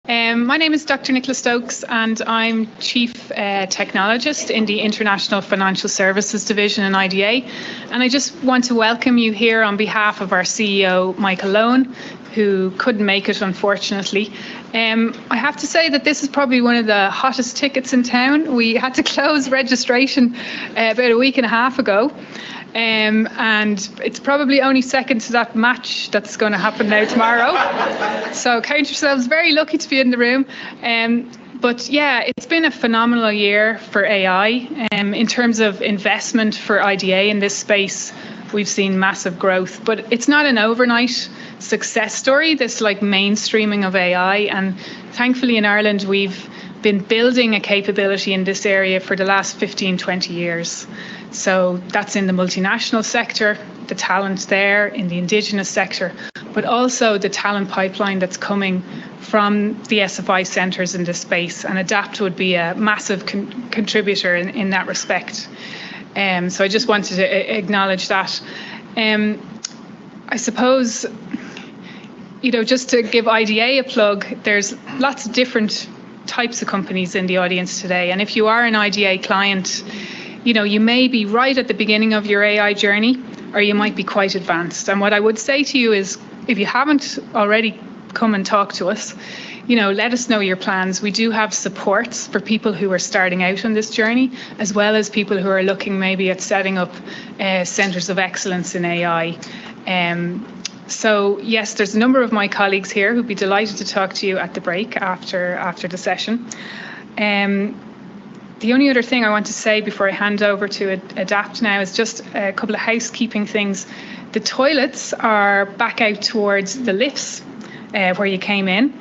My name is Dr. Nicola Stokes and I'm Chief Technologist in the International Financial Services Division in IDA. And I just want to welcome you here on behalf of our CEO, Michael Lowen, who couldn't make it, unfortunately. I have to say that this is probably one of the hottest tickets in town. We had to close registration about a week and a half ago. And it's probably only second to that match that's going to happen now tomorrow. So count yourselves very lucky to be in the room. But yeah, it's been a phenomenal year for AI. In terms of investment for IDA in this space, we've seen massive growth, but it's not an overnight success story, this like mainstreaming of AI. And thankfully in Ireland, we've been building a capability in this area for the last 15, 20 years. So that's in the multinational sector, the talent there, in the indigenous sector, but also the talent pipeline that's coming from the SFI centres in this space. And ADAPT would be a massive contributor in that respect. So I just wanted to acknowledge that. I suppose, you know, just to give IDA a plug, there's lots of different types of companies in the audience today. And if you are an IDA client, you know, you may be right at the beginning of your AI journey, or you might be quite advanced. And what I would say to you is, if you haven't already come and talk to us, you know, let us know your plans. We do have supports for people who are starting out on this journey, as well as people who are looking maybe at setting up centres of excellence in AI. So yes, there's a number of my colleagues here who'd be delighted to talk to you at the break after the session. The only other thing I want to say before I hand over to ADAPT now is just a couple of housekeeping things. The toilets are back out towards the lifts where you came in.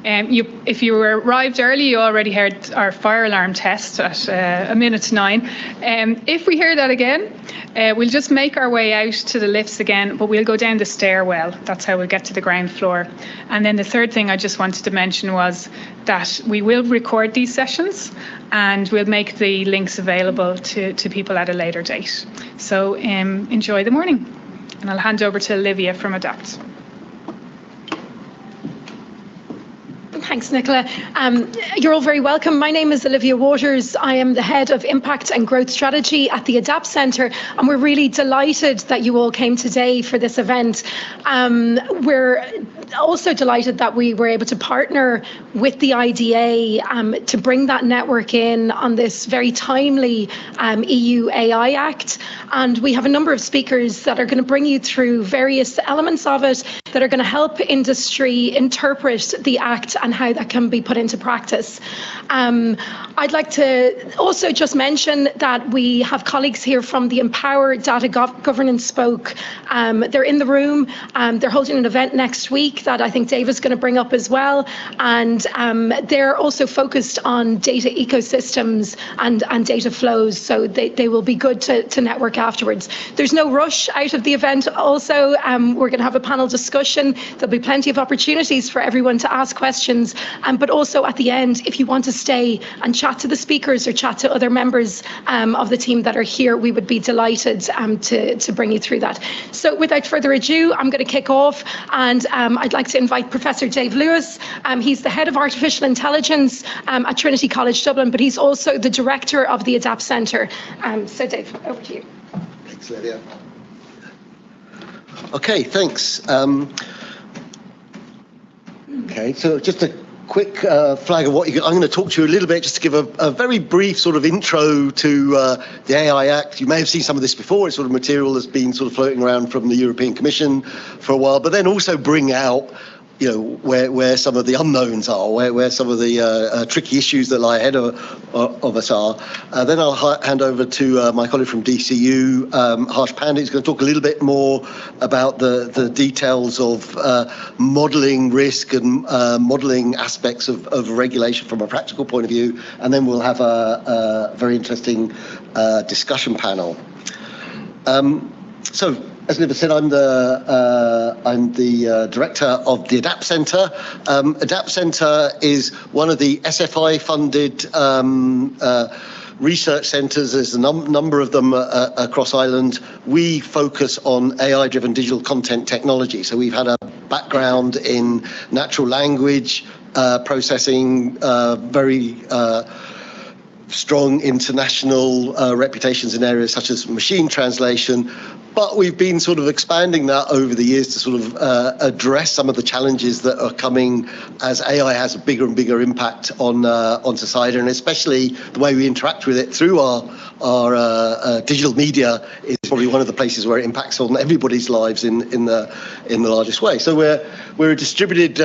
If you arrived early, you already heard our fire alarm test at 9:01. If we hear that again, we'll just make our way out to the lifts again, but we'll go down the stairwell. That's how we'll get to the ground floor. And then the third thing I just wanted to mention was that we will record these sessions and we'll make the links available to people at a later date. So enjoy the morning. And I'll hand over to Olivia from ADAPT. Thanks, Nicola. You're all very welcome. My name is Olivia Waters. I am the Head of Impact and Growth Strategy at the ADAPT Centre, and we're really delighted that you all came today for this event. We're also delighted that we were able to partner with the IDA to bring that network in on this very timely EU AI Act. And we have a number of speakers that are going to bring you through various elements of it that are going to help industry interpret the Act and how that can be put into practice. I'd like to also just mention that we have colleagues here from the Empower Data Governance Spoke. They're in the room. They're holding an event next week that I think Dave is going to bring up as well. And they're also focused on data ecosystems and data flows. So they will be good to network afterwards. There's no rush out of the event. Also, we're going to have a panel discussion. There'll be plenty of opportunities for everyone to ask questions. But also at the end, if you want to stay and chat to the speakers or chat to other members of the team that are here, we would be delighted to bring you through that. So without further ado, I'm going to kick off, and I'd like to invite Professor Dave Lewis. He's the Head of Artificial Intelligence at Trinity College Dublin, but he's also the Director of the ADAPT Centre. So Dave, over to you. Thanks, Lydia. Okay, thanks. Okay, so just a quick flag of what I'm going to talk to you a little bit, just to give a very brief sort of intro to the AI Act. You may have seen some of this before. It's sort of material that's been sort of floating around from the European Commission for a while, but then also bring out, you know, where some of the unknowns are, where some of the tricky issues that lie ahead of us are. Then I'll hand over to my colleague from DCU, Harshvardhan Pandit, who's going to talk a little bit more about the details of modelling risk and modelling aspects of regulation from a practical point of view. And then we'll have a very interesting discussion panel. So, as Liv said, I'm the director of the ADAPT Centre. ADAPT Centre is one of the SFI-funded research centres. There's a number of them across Ireland. We focus on AI-driven digital content technology. So we've had a background in natural language, processing, very strong international reputations in areas such as machine translation. But we've been sort of expanding that over the years to sort of address some of the challenges that are coming as AI has a bigger and bigger impact on society, and especially the way we interact with it through our digital media is probably one of the places where it impacts on everybody's lives in the largest way. So we're a distributed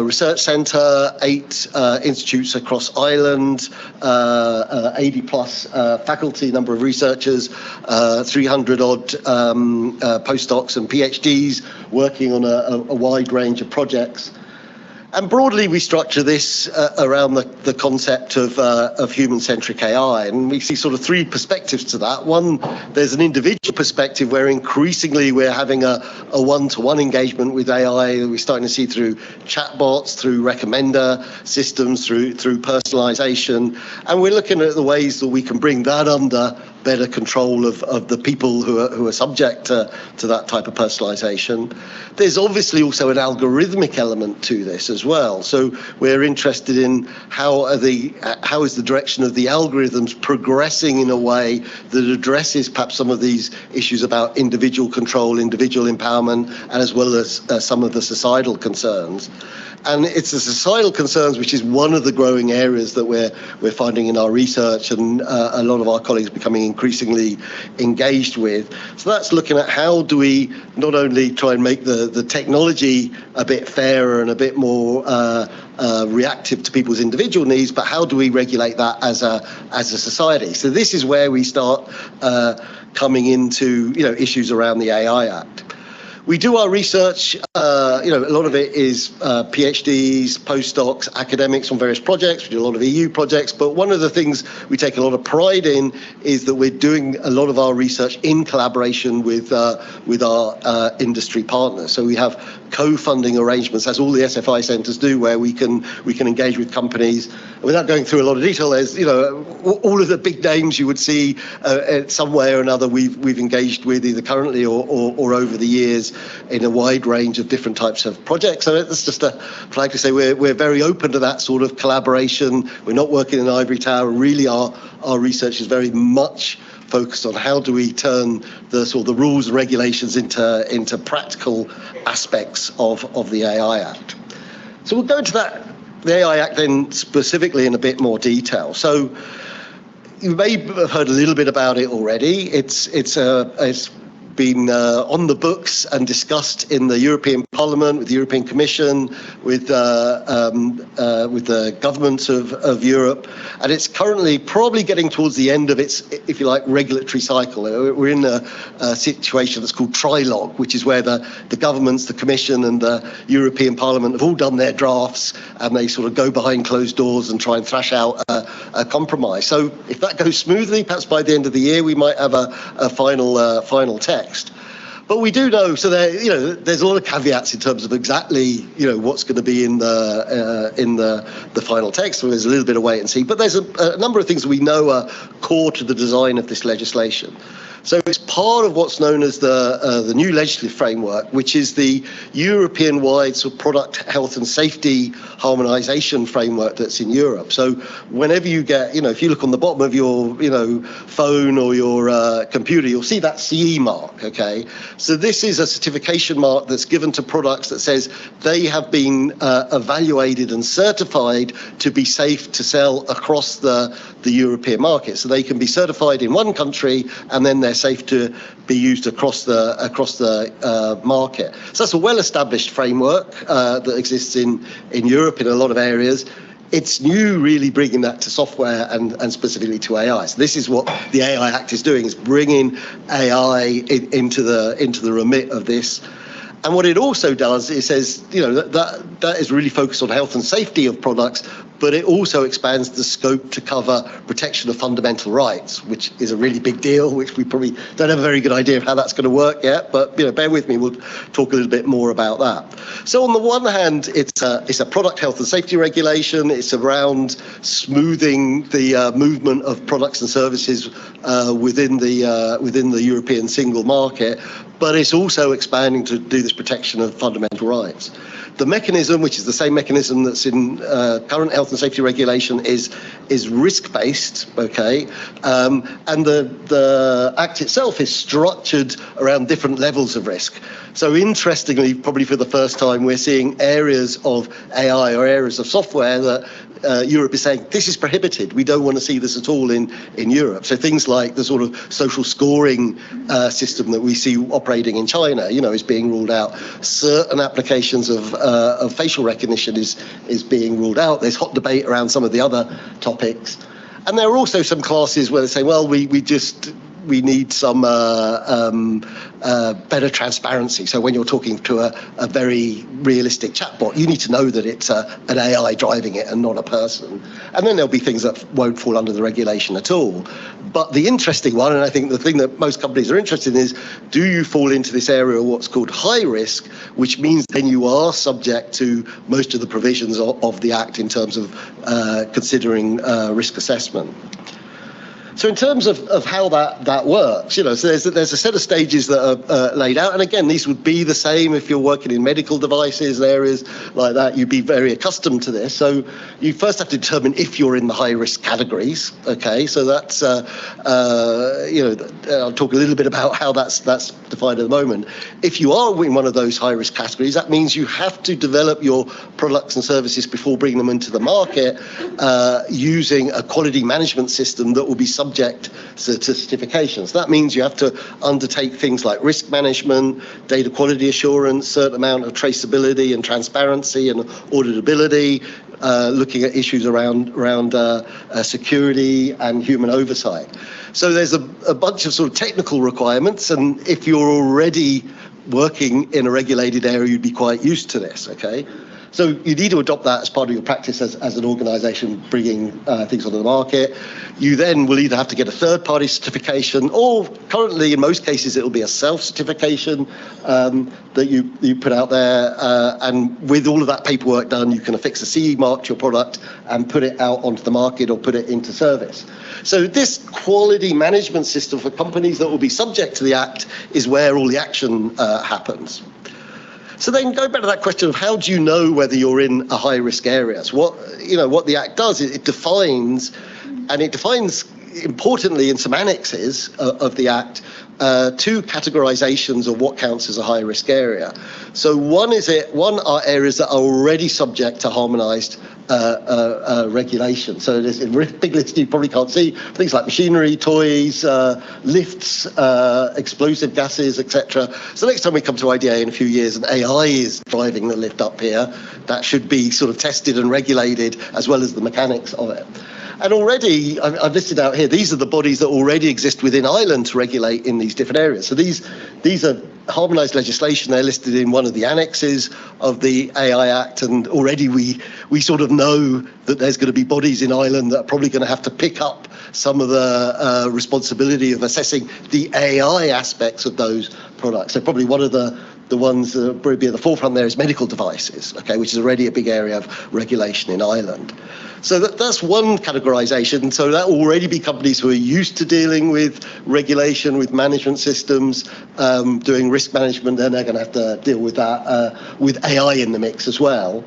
research centre, 8 institutes across Ireland, 80 plus faculty, number of researchers, 300 odd postdocs and PhDs working on a wide range of projects. And broadly, we structure this around the concept of human-centric AI, and we see sort of 3 perspectives to that. One, there's an individual perspective where increasingly we're having a one-to-one engagement with AI that we're starting to see through chatbots, through recommender systems, through personalization, and we're looking at the ways that we can bring that under better control of the people who are subject to that type of personalization. There's obviously also an algorithmic element to this as well. So we're interested in how is the direction of the algorithms progressing in a way that addresses perhaps some of these issues about individual control, individual empowerment, and as well as some of the societal concerns. And it's the societal concerns which is one of the growing areas that we're finding in our research, and a lot of our colleagues becoming increasingly engaged with. So that's looking at how do we not only try and make the technology a bit fairer and a bit more reactive to people's individual needs, but how do we regulate that as a society? So this is where we start coming into issues around the AI Act. We do our research, a lot of it is PhDs, postdocs, academics on various projects. We do a lot of EU projects, but one of the things we take a lot of pride in is that we're doing a lot of our research in collaboration with our industry partners. So we have co-funding arrangements, as all the SFI centres do, where we can engage with companies. Without going through a lot of detail, there's all of the big names you would see some way or another we've engaged with either currently or over the years in a wide range of different types of projects. So it's just a flag to say we're very open to that sort of collaboration. We're not working in an ivory tower. Really, our research is very much focused on how do we turn the rules and regulations into practical aspects of the AI Act. So we'll go into the AI Act then specifically in a bit more detail. So you may have heard a little bit about it already. It's been on the books and discussed in the European Parliament, with the European Commission, with the governments of Europe, and it's currently probably getting towards the end of its, if you like, regulatory cycle. We're in a situation that's called trilogue, which is where the governments, the Commission and the European Parliament have all done their drafts, and they sort of go behind closed doors and try and thrash out a compromise. So if that goes smoothly, perhaps by the end of the year, we might have a final text. But we do know, so there's a lot of caveats in terms of exactly what's going to be in the final text. So there's a little bit of wait and see. But there's a number of things we know are core to the design of this legislation. So it's part of what's known as the new legislative framework, which is the European-wide sort of product health and safety harmonisation framework that's in Europe. So whenever you get, if you look on the bottom of your, phone or your computer, you'll see that CE mark, okay? So this is a certification mark that's given to products that says they have been evaluated and certified to be safe to sell across the European market. So they can be certified in one country and then they're safe to be used across the market. So that's a well-established framework that exists in Europe in a lot of areas. It's new, really, bringing that to software and specifically to AI. So this is what the AI Act is doing: is bringing AI into the remit of this. And what it also does is says, that is really focused on health and safety of products, but it also expands the scope to cover protection of fundamental rights, which is a really big deal, which we probably don't have a very good idea of how that's going to work yet, but bear with me, we'll talk a little bit more about that. So on the one hand, it's a product health and safety regulation. It's around smoothing the movement of products and services within the European single market, but it's also expanding to do this protection of fundamental rights. The mechanism, which is the same mechanism that's in current health and safety regulation, is risk-based, okay? And the Act itself is structured around different levels of risk. So interestingly, probably for the first time, we're seeing areas of AI or areas of software that Europe is saying, this is prohibited. We don't want to see this at all in Europe. So things like the sort of social scoring system that we see operating in China, is being ruled out. Certain applications of facial recognition is being ruled out. There's hot debate around some of the other topics. And there are also some classes where they say, well, we need some better transparency. So when you're talking to a very realistic chatbot, you need to know that it's an AI driving it and not a person. And then there'll be things that won't fall under the regulation at all. But the interesting one, and I think the thing that most companies are interested in, is do you fall into this area of what's called high risk, which means then you are subject to most of the provisions of the Act in terms of considering risk assessment. So in terms of how that works, so there's a set of stages that are laid out. And again, these would be the same if you're working in medical devices, areas like that. You'd be very accustomed to this. So you first have to determine if you're in the high risk categories. Okay, so that's, I'll talk a little bit about how that's defined at the moment. If you are in one of those high risk categories, that means you have to develop your products and services before bringing them into the market using a quality management system that will be subject to certifications. That means you have to undertake things like risk management, data quality assurance, certain amount of traceability and transparency and auditability, looking at issues around security and human oversight. So there's a bunch of sort of technical requirements, and if you're already working in a regulated area, you'd be quite used to this, okay? So you need to adopt that as part of your practice as an organisation bringing things onto the market. You then will either have to get a third-party certification, or currently in most cases it will be a self-certification that you put out there. And with all of that paperwork done, you can affix a CE mark to your product and put it out onto the market or put it into service. So this quality management system for companies that will be subject to the Act is where all the action happens. So then going back to that question of how do you know whether you're in a high risk area? So what the Act does is it defines importantly in some annexes of the Act, two categorizations of what counts as a high risk area. So one are areas that are already subject to harmonized regulation. So there's a big list you probably can't see, things like machinery, toys, lifts, explosive gases, etc. So next time we come to IDA in a few years and AI is driving the lift up here, that should be sort of tested and regulated as well as the mechanics of it. And already, I've listed out here, these are the bodies that already exist within Ireland to regulate in these different areas. So these are harmonised legislation. They're listed in one of the annexes of the AI Act, and already we sort of know that there's going to be bodies in Ireland that are probably going to have to pick up some of the responsibility of assessing the AI aspects of those products. So probably one of the ones that will probably be at the forefront there is medical devices, okay, which is already a big area of regulation in Ireland. So that's one categorization. So that will already be companies who are used to dealing with regulation, with management systems, doing risk management, and they're going to have to deal with that with AI in the mix as well.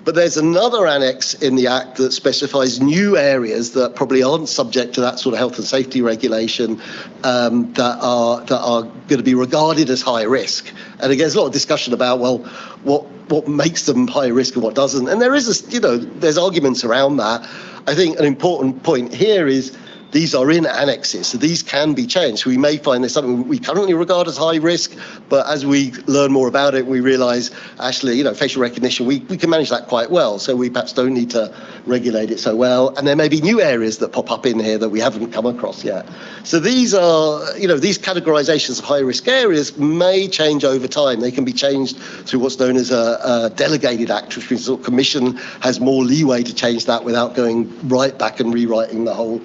But there's another annex in the Act that specifies new areas that probably aren't subject to that sort of health and safety regulation that are going to be regarded as high risk. And again, there's a lot of discussion about, well, what makes them high risk and what doesn't. And there is, there's arguments around that. I think an important point here is these are in annexes, so these can be changed. So we may find there's something we currently regard as high risk, but as we learn more about it, we realise actually, facial recognition, we can manage that quite well. So we perhaps don't need to regulate it so well. And there may be new areas that pop up in here that we haven't come across yet. So these are, these categorisations of high risk areas may change over time. They can be changed through what's known as a delegated act, which means the Commission has more leeway to change that without going right back and rewriting the whole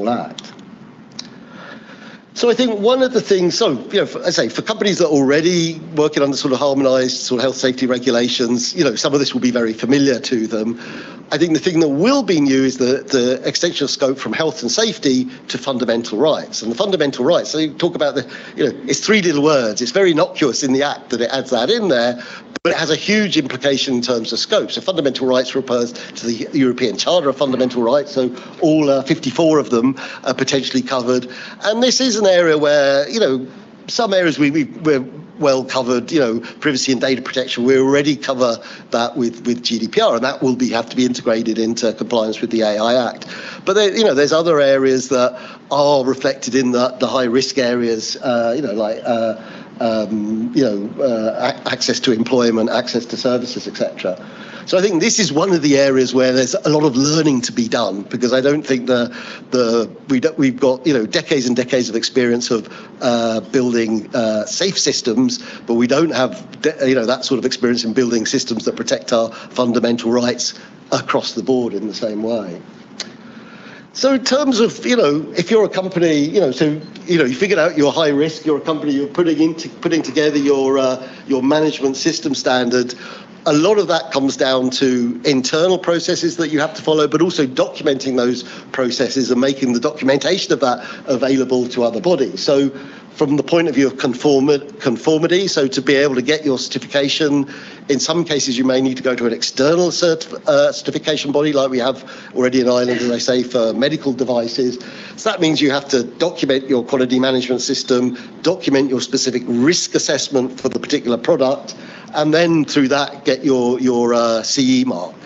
act. So I think one of the things, for companies that are already working under sort of harmonised sort of health safety regulations, some of this will be very familiar to them. I think the thing that will be new is the extension of scope from health and safety to fundamental rights. And the fundamental rights, so you talk about it's three little words. It's very innocuous in the Act that it adds that in there, but it has a huge implication in terms of scope. So fundamental rights refers to the European Charter of Fundamental Rights, so all 54 of them are potentially covered. And this is an area where, some areas we're well covered, privacy and data protection, we already cover that with GDPR, and that will have to be integrated into compliance with the AI Act. But there's other areas that are reflected in the high risk areas, access to employment, access to services, etc. So I think this is one of the areas where there's a lot of learning to be done, because I don't think we've got decades and decades of experience of building safe systems, but we don't have that sort of experience in building systems that protect our fundamental rights across the board in the same way. So in terms of, if you're a company, you figured out you're high risk, you're a company, you're putting together your management system standard. A lot of that comes down to internal processes that you have to follow, but also documenting those processes and making the documentation of that available to other bodies. So from the point of view of conformity, so to be able to get your certification, in some cases you may need to go to an external certification body like we have already in Ireland, as I say, for medical devices. So that means you have to document your quality management system, document your specific risk assessment for the particular product, and then through that get your CE mark.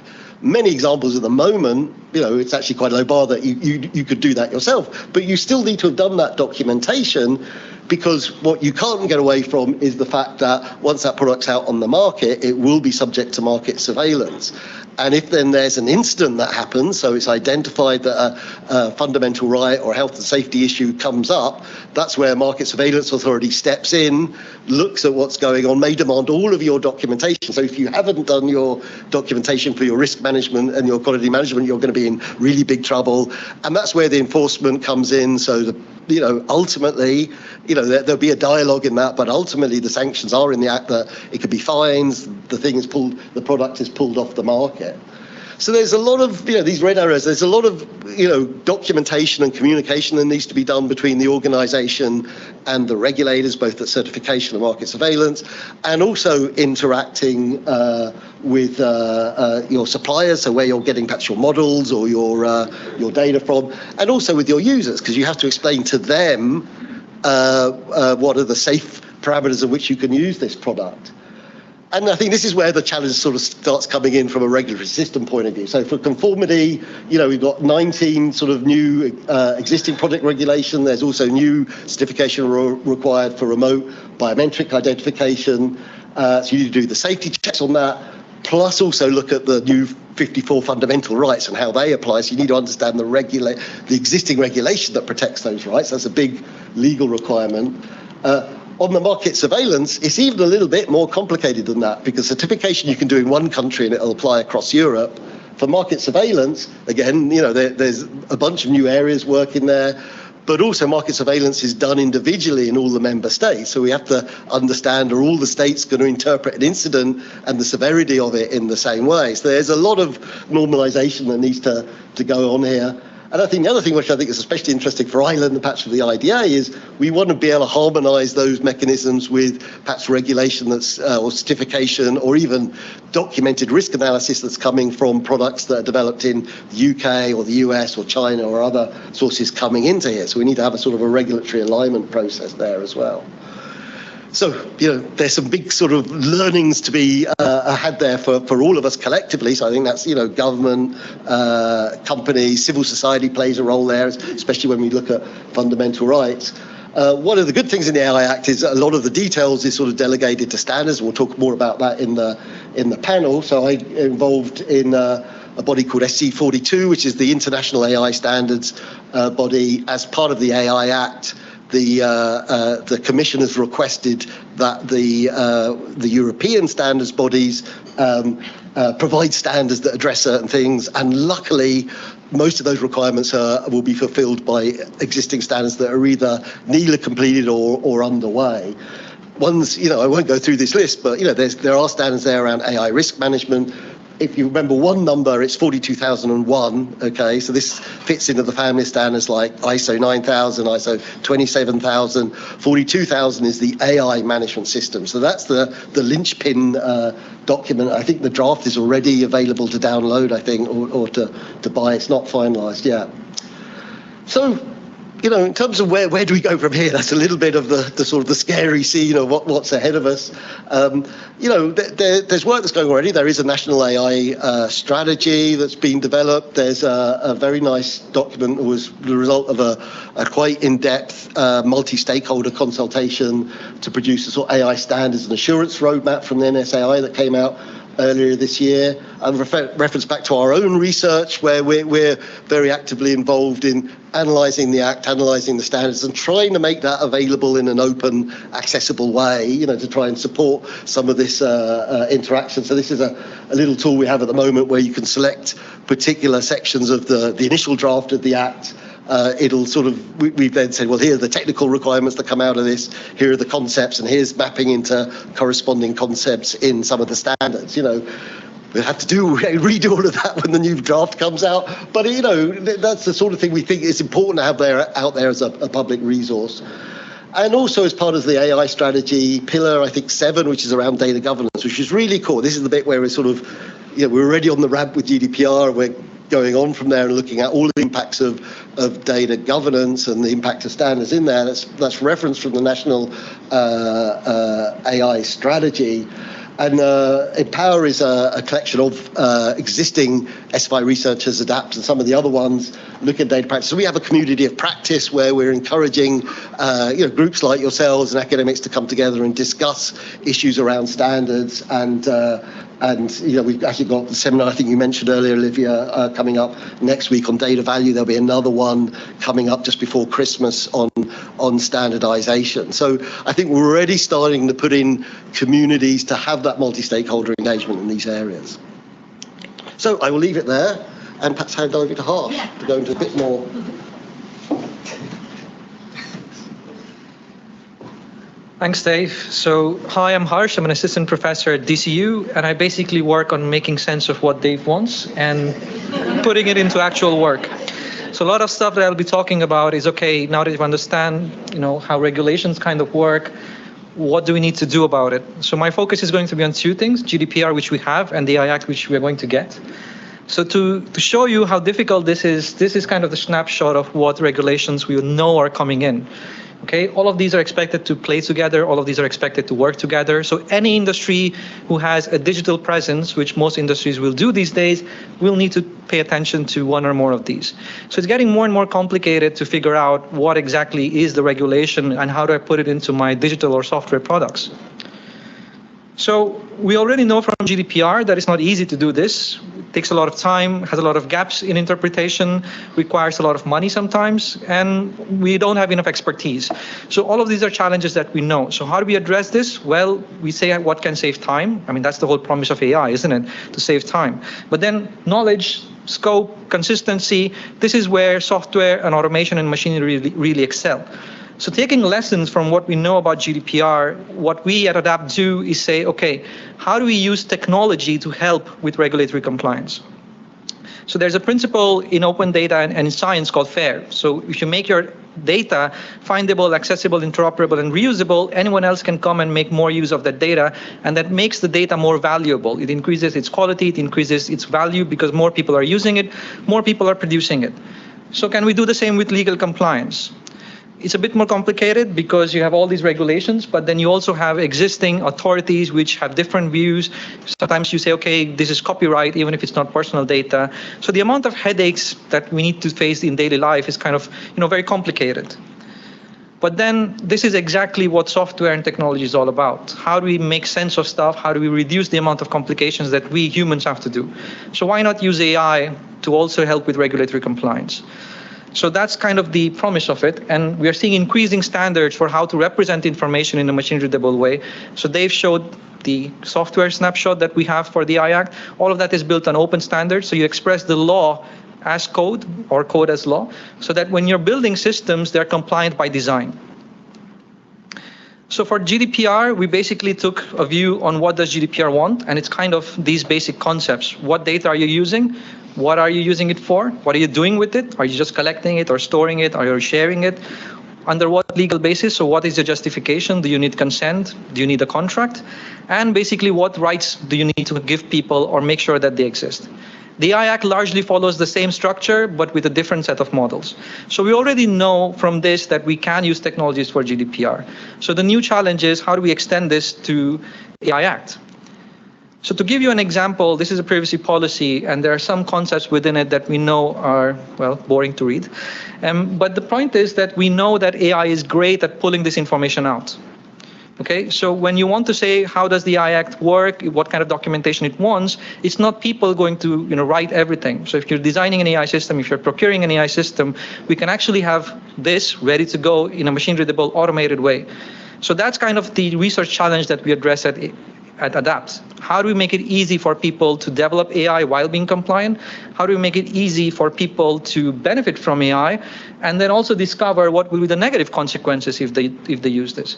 Many examples at the moment, it's actually quite a low bar that you could do that yourself, but you still need to have done that documentation, because what you can't get away from is the fact that once that product's out on the market, it will be subject to market surveillance. And if then there's an incident that happens, so it's identified that a fundamental right or health and safety issue comes up, that's where Market Surveillance Authority steps in, looks at what's going on, may demand all of your documentation. So if you haven't done your documentation for your risk management and your quality management, you're going to be in really big trouble. And that's where the enforcement comes in. So ultimately, there'll be a dialogue in that, but ultimately the sanctions are in the Act that it could be fines, the product is pulled off the market. So there's a lot of, these red areas, there's a lot of, documentation and communication that needs to be done between the organisation and the regulators, both at certification and market surveillance, and also interacting with your suppliers, so where you're getting perhaps your models or your data from, and also with your users, because you have to explain to them what are the safe parameters in which you can use this product. And I think this is where the challenge sort of starts coming in from a regulatory system point of view. So for conformity, we've got 19 sort of new existing product regulation. There's also new certification required for remote biometric identification. So you need to do the safety checks on that, plus also look at the new 54 fundamental rights and how they apply. So you need to understand the existing regulation that protects those rights. That's a big legal requirement. On the market surveillance, it's even a little bit more complicated than that, because certification you can do in one country and it'll apply across Europe. For market surveillance, again, there's a bunch of new areas working there, but also market surveillance is done individually in all the member states. So we have to understand, are all the states going to interpret an incident and the severity of it in the same way? So there's a lot of normalisation that needs to go on here. And I think the other thing which I think is especially interesting for Ireland and perhaps for the IDA is we want to be able to harmonise those mechanisms with perhaps regulation that's or certification or even documented risk analysis that's coming from products that are developed in the UK or the US or China or other sources coming into here. So we need to have a sort of a regulatory alignment process there as well. So, there's some big sort of learnings to be had there for all of us collectively. So I think that's, government, companies, civil society plays a role there, especially when we look at fundamental rights. One of the good things in the AI Act is a lot of the details is sort of delegated to standards. We'll talk more about that in the panel. So I'm involved in a body called SC42, which is the International AI Standards body. As part of the AI Act, the Commission has requested that the European standards bodies provide standards that address certain things, and luckily most of those requirements will be fulfilled by existing standards that are either nearly completed or underway. Ones, I won't go through this list, but there are standards there around AI risk management. If you remember one number, it's 42,001, okay? So this fits into the family standards like ISO 9000, ISO 27000. 42,000 is the AI management system. So that's the linchpin document. I think the draft is already available to download, I think, or to buy. It's not finalised yet. So, in terms of where do we go from here? That's a little bit of the sort of the scary scene of what's ahead of us. There's work that's going already. There is a national AI strategy that's been developed. There's a very nice document that was the result of a quite in-depth multi-stakeholder consultation to produce a sort of AI standards and assurance roadmap from the NSAI that came out earlier this year, and reference back to our own research where we're very actively involved in analysing the Act, analysing the standards, and trying to make that available in an open, accessible way, to try and support some of this interaction. So this is a little tool we have at the moment where you can select particular sections of the initial draft of the Act. It'll sort of, we've then said, well, here are the technical requirements that come out of this, here are the concepts, and here's mapping into corresponding concepts in some of the standards. We'll have to redo all of that when the new draft comes out. But, that's the sort of thing we think is important to have out there as a public resource. And also as part of the AI strategy, pillar, I think 7, which is around data governance, which is really cool. This is the bit where we're sort of, we're already on the ramp with GDPR. We're going on from there and looking at all the impacts of data governance and the impact of standards in there. That's referenced from the National AI Strategy. And Empower is a collection of existing SFI researchers, ADAPT, and some of the other ones look at data practice. So we have a community of practice where we're encouraging groups like yourselves and academics to come together and discuss issues around standards. And we've actually got the seminar I think you mentioned earlier, Olivia, coming up next week on data value. There'll be another one coming up just before Christmas on standardization. So I think we're already starting to put in communities to have that multi-stakeholder engagement in these areas. So I will leave it there and perhaps hand over to Harsh to go into a bit more. Thanks, Dave. So, hi, I'm Harsh. I'm an assistant professor at DCU, and I basically work on making sense of what Dave wants and putting it into actual work. So a lot of stuff that I'll be talking about is, okay, now that you understand, how regulations kind of work, what do we need to do about it? So my focus is going to be on 2 things, GDPR, which we have, and the AI Act, which we're going to get. So to show you how difficult this is kind of the snapshot of what regulations we know are coming in. Okay, all of these are expected to play together. All of these are expected to work together. So any industry who has a digital presence, which most industries will do these days, will need to pay attention to one or more of these. So it's getting more and more complicated to figure out what exactly is the regulation and how do I put it into my digital or software products. So we already know from GDPR that it's not easy to do this. It takes a lot of time, has a lot of gaps in interpretation, requires a lot of money sometimes, and we don't have enough expertise. So all of these are challenges that we know. So how do we address this? Well, we say what can save time. I mean, that's the whole promise of AI, isn't it? To save time. But then knowledge, scope, consistency, this is where software and automation and machinery really excel. So taking lessons from what we know about GDPR, what we at ADAPT do is say, okay, how do we use technology to help with regulatory compliance? So there's a principle in open data and in science called FAIR. So if you make your data findable, accessible, interoperable, and reusable, anyone else can come and make more use of that data, and that makes the data more valuable. It increases its quality, it increases its value because more people are using it, more people are producing it. So can we do the same with legal compliance? It's a bit more complicated because you have all these regulations, but then you also have existing authorities which have different views. Sometimes you say, okay, this is copyright, even if it's not personal data. So the amount of headaches that we need to face in daily life is kind of, very complicated. But then this is exactly what software and technology is all about. How do we make sense of stuff? How do we reduce the amount of complications that we humans have to do? So why not use AI to also help with regulatory compliance? So that's kind of the promise of it. And we are seeing increasing standards for how to represent information in a machine-readable way. So they've showed the software snapshot that we have for the AI Act. All of that is built on open standards. So you express the law as code or code as law, so that when you're building systems, they're compliant by design. So for GDPR, we basically took a view on what does GDPR want, and it's kind of these basic concepts. What data are you using? What are you using it for? What are you doing with it? Are you just collecting it or storing it? Are you sharing it? Under what legal basis? So what is the justification? Do you need consent? Do you need a contract? And basically, what rights do you need to give people or make sure that they exist? The AI Act largely follows the same structure, but with a different set of models. So we already know from this that we can use technologies for GDPR. So the new challenge is, how do we extend this to AI Act? So to give you an example, this is a privacy policy, and there are some concepts within it that we know are, well, boring to read. But the point is that we know that AI is great at pulling this information out. Okay, so when you want to say how does the AI Act work, what kind of documentation it wants, it's not people going to write everything. So if you're designing an AI system, if you're procuring an AI system, we can actually have this ready to go in a machine-readable, automated way. So that's kind of the research challenge that we address at ADAPT. How do we make it easy for people to develop AI while being compliant? How do we make it easy for people to benefit from AI, and then also discover what will be the negative consequences if they use this?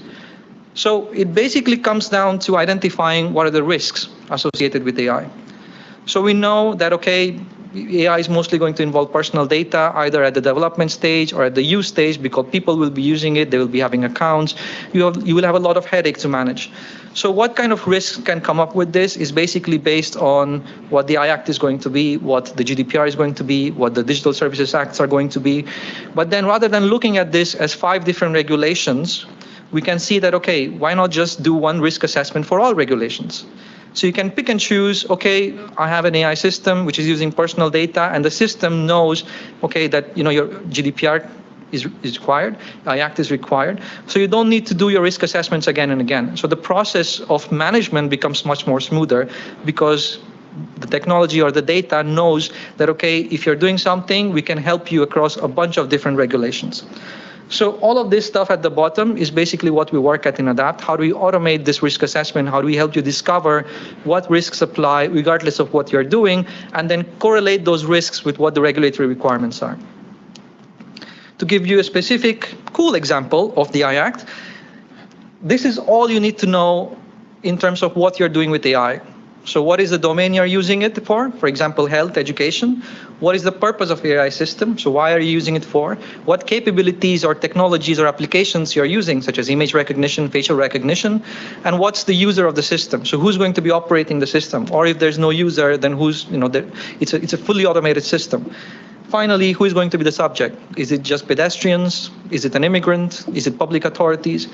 So it basically comes down to identifying what are the risks associated with AI. So we know that, okay, AI is mostly going to involve personal data, either at the development stage or at the use stage, because people will be using it, they will be having accounts. You will have a lot of headache to manage. So what kind of risks can come up with this is basically based on what the AI Act is going to be, what the GDPR is going to be, what the Digital Services Acts are going to be. But then rather than looking at this as 5 different regulations, we can see that, okay, why not just do one risk assessment for all regulations? So you can pick and choose, okay, I have an AI system which is using personal data, and the system knows, okay, that your GDPR is required, AI Act is required. So you don't need to do your risk assessments again and again. So the process of management becomes much more smoother because the technology or the data knows that, okay, if you're doing something, we can help you across a bunch of different regulations. So all of this stuff at the bottom is basically what we work at in ADAPT. How do we automate this risk assessment? How do we help you discover what risks apply regardless of what you're doing, and then correlate those risks with what the regulatory requirements are? To give you a specific cool example of the AI Act, this is all you need to know in terms of what you're doing with AI. So what is the domain you're using it for? For example, health, education. What is the purpose of the AI system? So why are you using it for? What capabilities or technologies or applications you're using, such as image recognition, facial recognition? And what's the user of the system? So who's going to be operating the system? Or if there's no user, then who's, it's a fully automated system. Finally, who is going to be the subject? Is it just pedestrians? Is it an immigrant? Is it public authorities?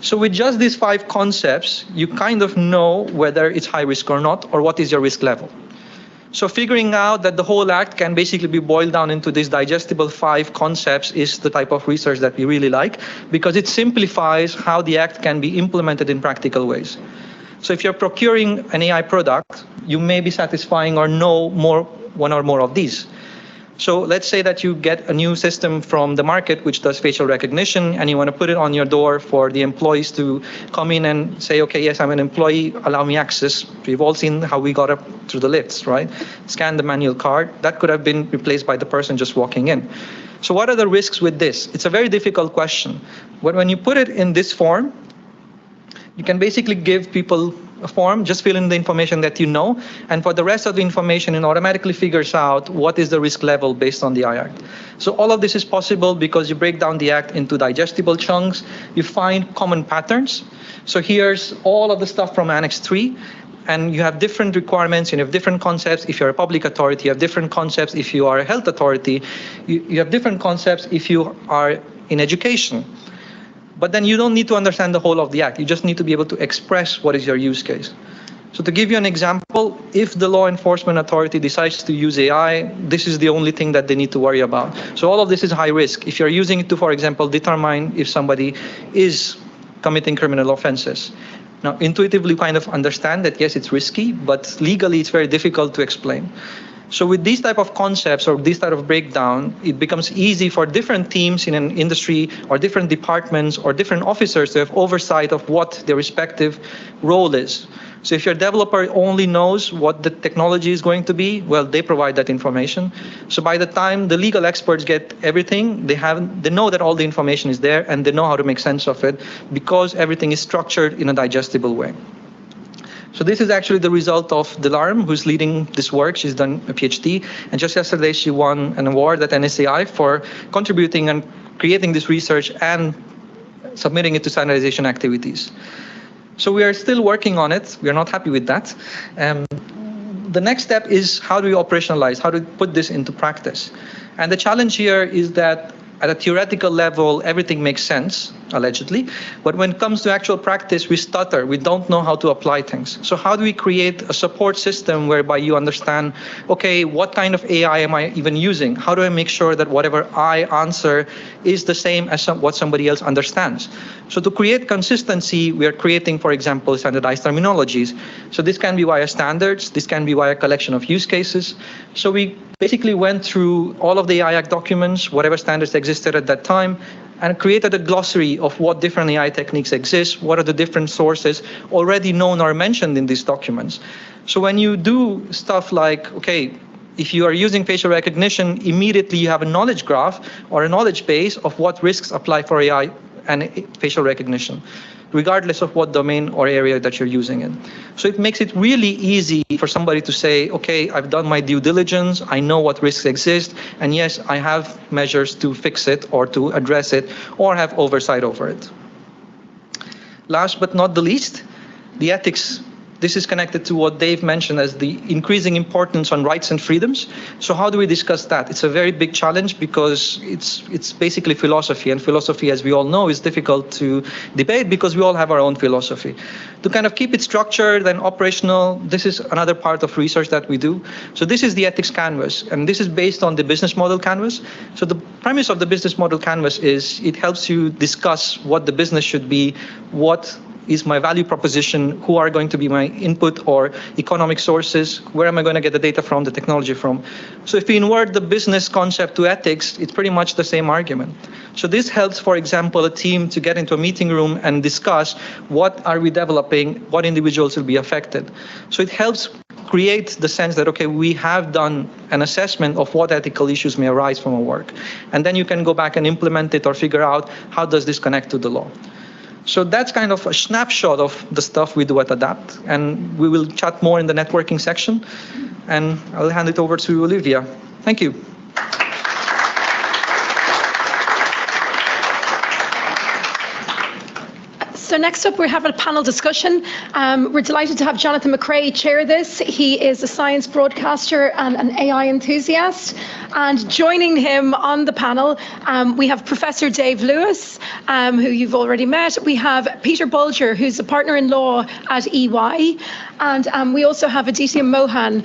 So with just these 5 concepts, you kind of know whether it's high risk or not, or what is your risk level. So figuring out that the whole act can basically be boiled down into these digestible 5 concepts is the type of research that we really like, because it simplifies how the act can be implemented in practical ways. So if you're procuring an AI product, you may be satisfying or know one or more of these. So let's say that you get a new system from the market which does facial recognition, and you want to put it on your door for the employees to come in and say, okay, yes, I'm an employee, allow me access. We've all seen how we got up through the lifts, right? Scan the manual card. That could have been replaced by the person just walking in. So what are the risks with this? It's a very difficult question. But when you put it in this form, you can basically give people a form, just fill in the information that you know, and for the rest of the information, it automatically figures out what is the risk level based on the AI Act. So all of this is possible because you break down the Act into digestible chunks, you find common patterns. So here's all of the stuff from Annex 3, and you have different requirements, you have different concepts. If you're a public authority, you have different concepts. If you are a health authority, you have different concepts. If you are in education. But then you don't need to understand the whole of the act. You just need to be able to express what is your use case. So to give you an example, if the law enforcement authority decides to use AI, this is the only thing that they need to worry about. So all of this is high risk. If you're using it to, for example, determine if somebody is committing criminal offenses. Now, intuitively kind of understand that, yes, it's risky, but legally it's very difficult to explain. So with these type of concepts or this type of breakdown, it becomes easy for different teams in an industry or different departments or different officers to have oversight of what their respective role is. So if your developer only knows what the technology is going to be, well, they provide that information. So by the time the legal experts get everything, they know that all the information is there and they know how to make sense of it because everything is structured in a digestible way. So this is actually the result of Dilaram, who's leading this work. She's done a PhD, and just yesterday she won an award at NSAI for contributing and creating this research and submitting it to standardization activities. So we are still working on it. We are not happy with that. The next step is how do we operationalize? How do we put this into practice? And the challenge here is that at a theoretical level, everything makes sense, allegedly. But when it comes to actual practice, we stutter. We don't know how to apply things. So how do we create a support system whereby you understand, okay, what kind of AI am I even using? How do I make sure that whatever I answer is the same as what somebody else understands? So to create consistency, we are creating, for example, standardized terminologies. So this can be via standards. This can be via a collection of use cases. So we basically went through all of the AI Act documents, whatever standards existed at that time, and created a glossary of what different AI techniques exist, what are the different sources already known or mentioned in these documents. So when you do stuff like, okay, if you are using facial recognition, immediately you have a knowledge graph or a knowledge base of what risks apply for AI and facial recognition, regardless of what domain or area that you're using it. So it makes it really easy for somebody to say, okay, I've done my due diligence, I know what risks exist, and yes, I have measures to fix it or to address it or have oversight over it. Last but not the least, the ethics. This is connected to what Dave mentioned as the increasing importance on rights and freedoms. So how do we discuss that? It's a very big challenge because it's basically philosophy, and philosophy, as we all know, is difficult to debate because we all have our own philosophy. To kind of keep it structured and operational, this is another part of research that we do. So this is the ethics canvas, and this is based on the business model canvas. So the premise of the business model canvas is it helps you discuss what the business should be, what is my value proposition, who are going to be my input or economic sources, where am I going to get the data from, the technology from. So if we invert the business concept to ethics, it's pretty much the same argument. So this helps, for example, a team to get into a meeting room and discuss what are we developing, what individuals will be affected. So it helps create the sense that, okay, we have done an assessment of what ethical issues may arise from our work. And then you can go back and implement it or figure out how does this connect to the law. So that's kind of a snapshot of the stuff we do at ADAPT, and we will chat more in the networking section, and I'll hand it over to Olivia. Thank you. So next up, we're having a panel discussion. We're delighted to have Jonathan McRae chair this. He is a science broadcaster and an AI enthusiast. And joining him on the panel, we have Professor Dave Lewis, who you've already met. We have Peter Bulger, who's a partner in law at EY. And we also have Aditya Mohan,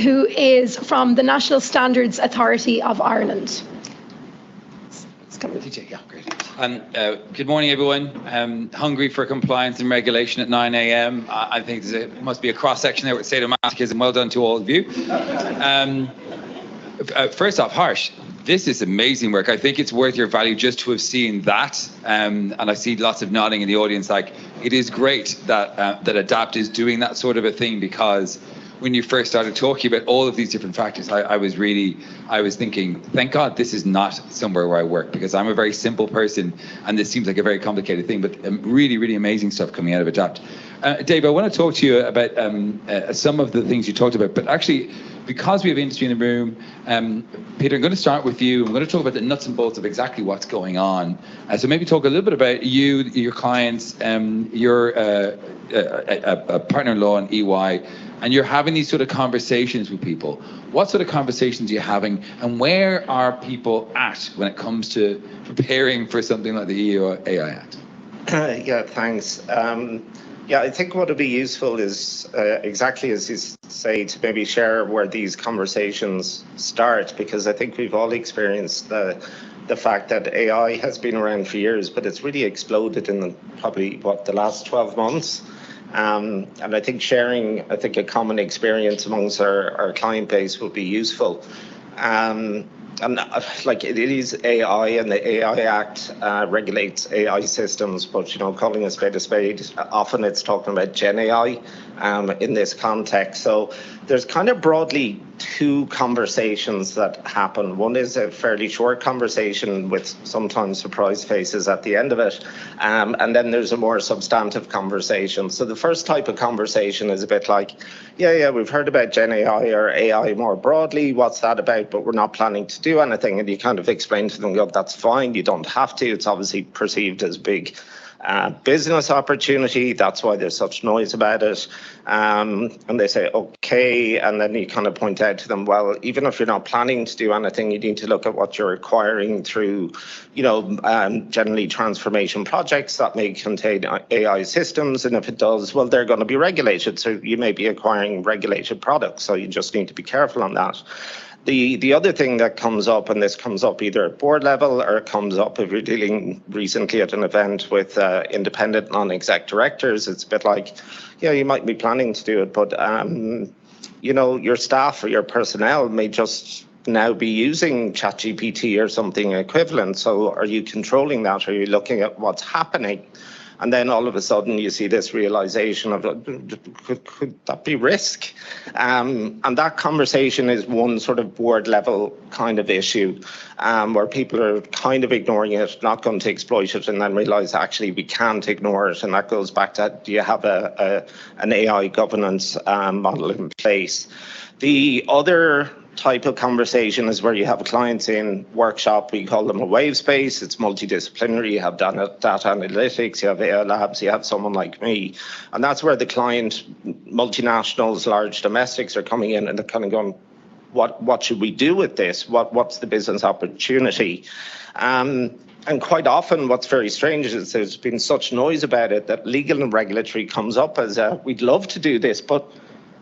who is from the National Standards Authority of Ireland. Yeah, great. Good morning, everyone. Hungry for compliance and regulation at 9 a.m. I think there must be a cross-section there with sadomasochism. Well done to all of you. First off, Harsh, this is amazing work. I think it's worth your value just to have seen that. And I see lots of nodding in the audience. Like, it is great that that ADAPT is doing that sort of a thing, because when you first started talking about all of these different factors, I was thinking, thank God this is not somewhere where I work, because I'm a very simple person and this seems like a very complicated thing, but really, really amazing stuff coming out of ADAPT. Dave, I want to talk to you about some of the things you talked about, but actually because we have industry in the room, Peter, I'm going to start with you. I'm going to talk about the nuts and bolts of exactly what's going on. So maybe talk a little bit about you, your clients. You're a partner-in-law in EY, and you're having these sort of conversations with people. What sort of conversations are you having, and where are people at when it comes to preparing for something like the EU AI Act? Yeah, thanks. Yeah, I think what would be useful is exactly as you say, to maybe share where these conversations start, because I think we've all experienced the fact that AI has been around for years, but it's really exploded in probably, the last 12 months. And I think sharing, a common experience amongst our client base would be useful. And like it is AI, and the AI Act regulates AI systems, but calling a spade, often it's talking about Gen AI in this context. So there's kind of broadly two conversations that happen. One is a fairly short conversation with sometimes surprise faces at the end of it, and then there's a more substantive conversation. So the first type of conversation is a bit like, yeah, we've heard about Gen AI or AI more broadly. What's that about? But we're not planning to do anything. And you kind of explain to them, that's fine. You don't have to. It's obviously perceived as big business opportunity. That's why there's such noise about it. And they say, okay. And then you kind of point out to them, well, even if you're not planning to do anything, you need to look at what you're acquiring through, generally transformation projects that may contain AI systems. And if it does, well, they're going to be regulated. So you may be acquiring regulated products. So you just need to be careful on that. The other thing that comes up, and this comes up either at board level or it comes up if you're dealing recently at an event with independent non-exec directors, it's a bit like, yeah, you might be planning to do it, but your staff or your personnel may just now be using ChatGPT or something equivalent. So are you controlling that? Are you looking at what's happening? And then all of a sudden you see this realization of, could that be risk? And that conversation is one sort of board level kind of issue where people are kind of ignoring it, not going to exploit it, and then realize actually we can't ignore it. And that goes back to, do you have an AI governance model in place? The other type of conversation is where you have clients in workshop. We call them a wave space. It's multidisciplinary. You have data analytics, you have AI labs, you have someone like me. And that's where the client, multinationals, large domestics are coming in and they're kind of going, what should we do with this? What's the business opportunity? And quite often what's very strange is there's been such noise about it that legal and regulatory comes up as we'd love to do this, but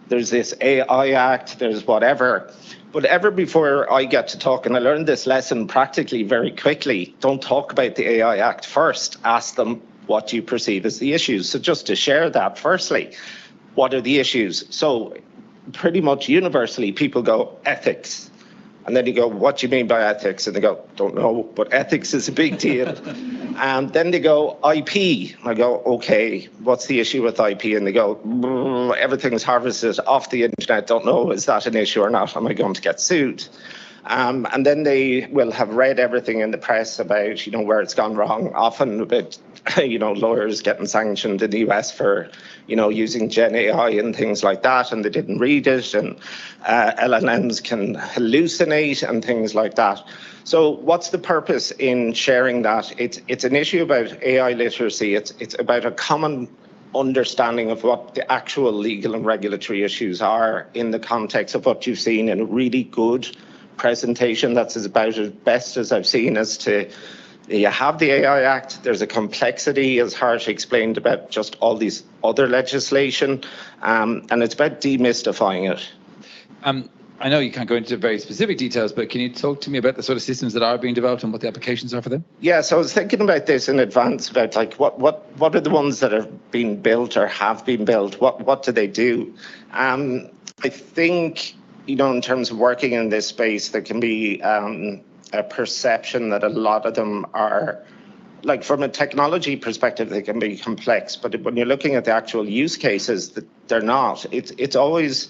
there's this AI Act, there's whatever. But ever before I get to talk, and I learned this lesson practically very quickly, don't talk about the AI Act first. Ask them what you perceive as the issues. So just to share that, firstly, what are the issues? So pretty much universally, people go ethics. And then you go, what do you mean by ethics? And they go, don't know, but ethics is a big deal. And then they go, IP. I go, okay, what's the issue with IP? And they go, everything's harvested off the internet. Don't know, is that an issue or not? Am I going to get sued? And then they will have read everything in the press about, where it's gone wrong, often a bit, lawyers getting sanctioned in the US for, using Gen AI and things like that, and they didn't read it, and LLMs can hallucinate and things like that. So what's the purpose in sharing that? It's an issue about AI literacy. It's about a common understanding of what the actual legal and regulatory issues are in the context of what you've seen in a really good presentation. That's about as best as I've seen as to, you have the AI Act, there's a complexity, as Harsh explained, about just all these other legislation, and it's about demystifying it. I know you can't go into very specific details, but can you talk to me about the sort of systems that are being developed and what the applications are for them? Yeah, so I was thinking about this in advance, about like what are the ones that are being built or have been built? What do they do? I think, in terms of working in this space, there can be a perception that a lot of them are, like from a technology perspective, they can be complex, but when you're looking at the actual use cases, they're not. It's always,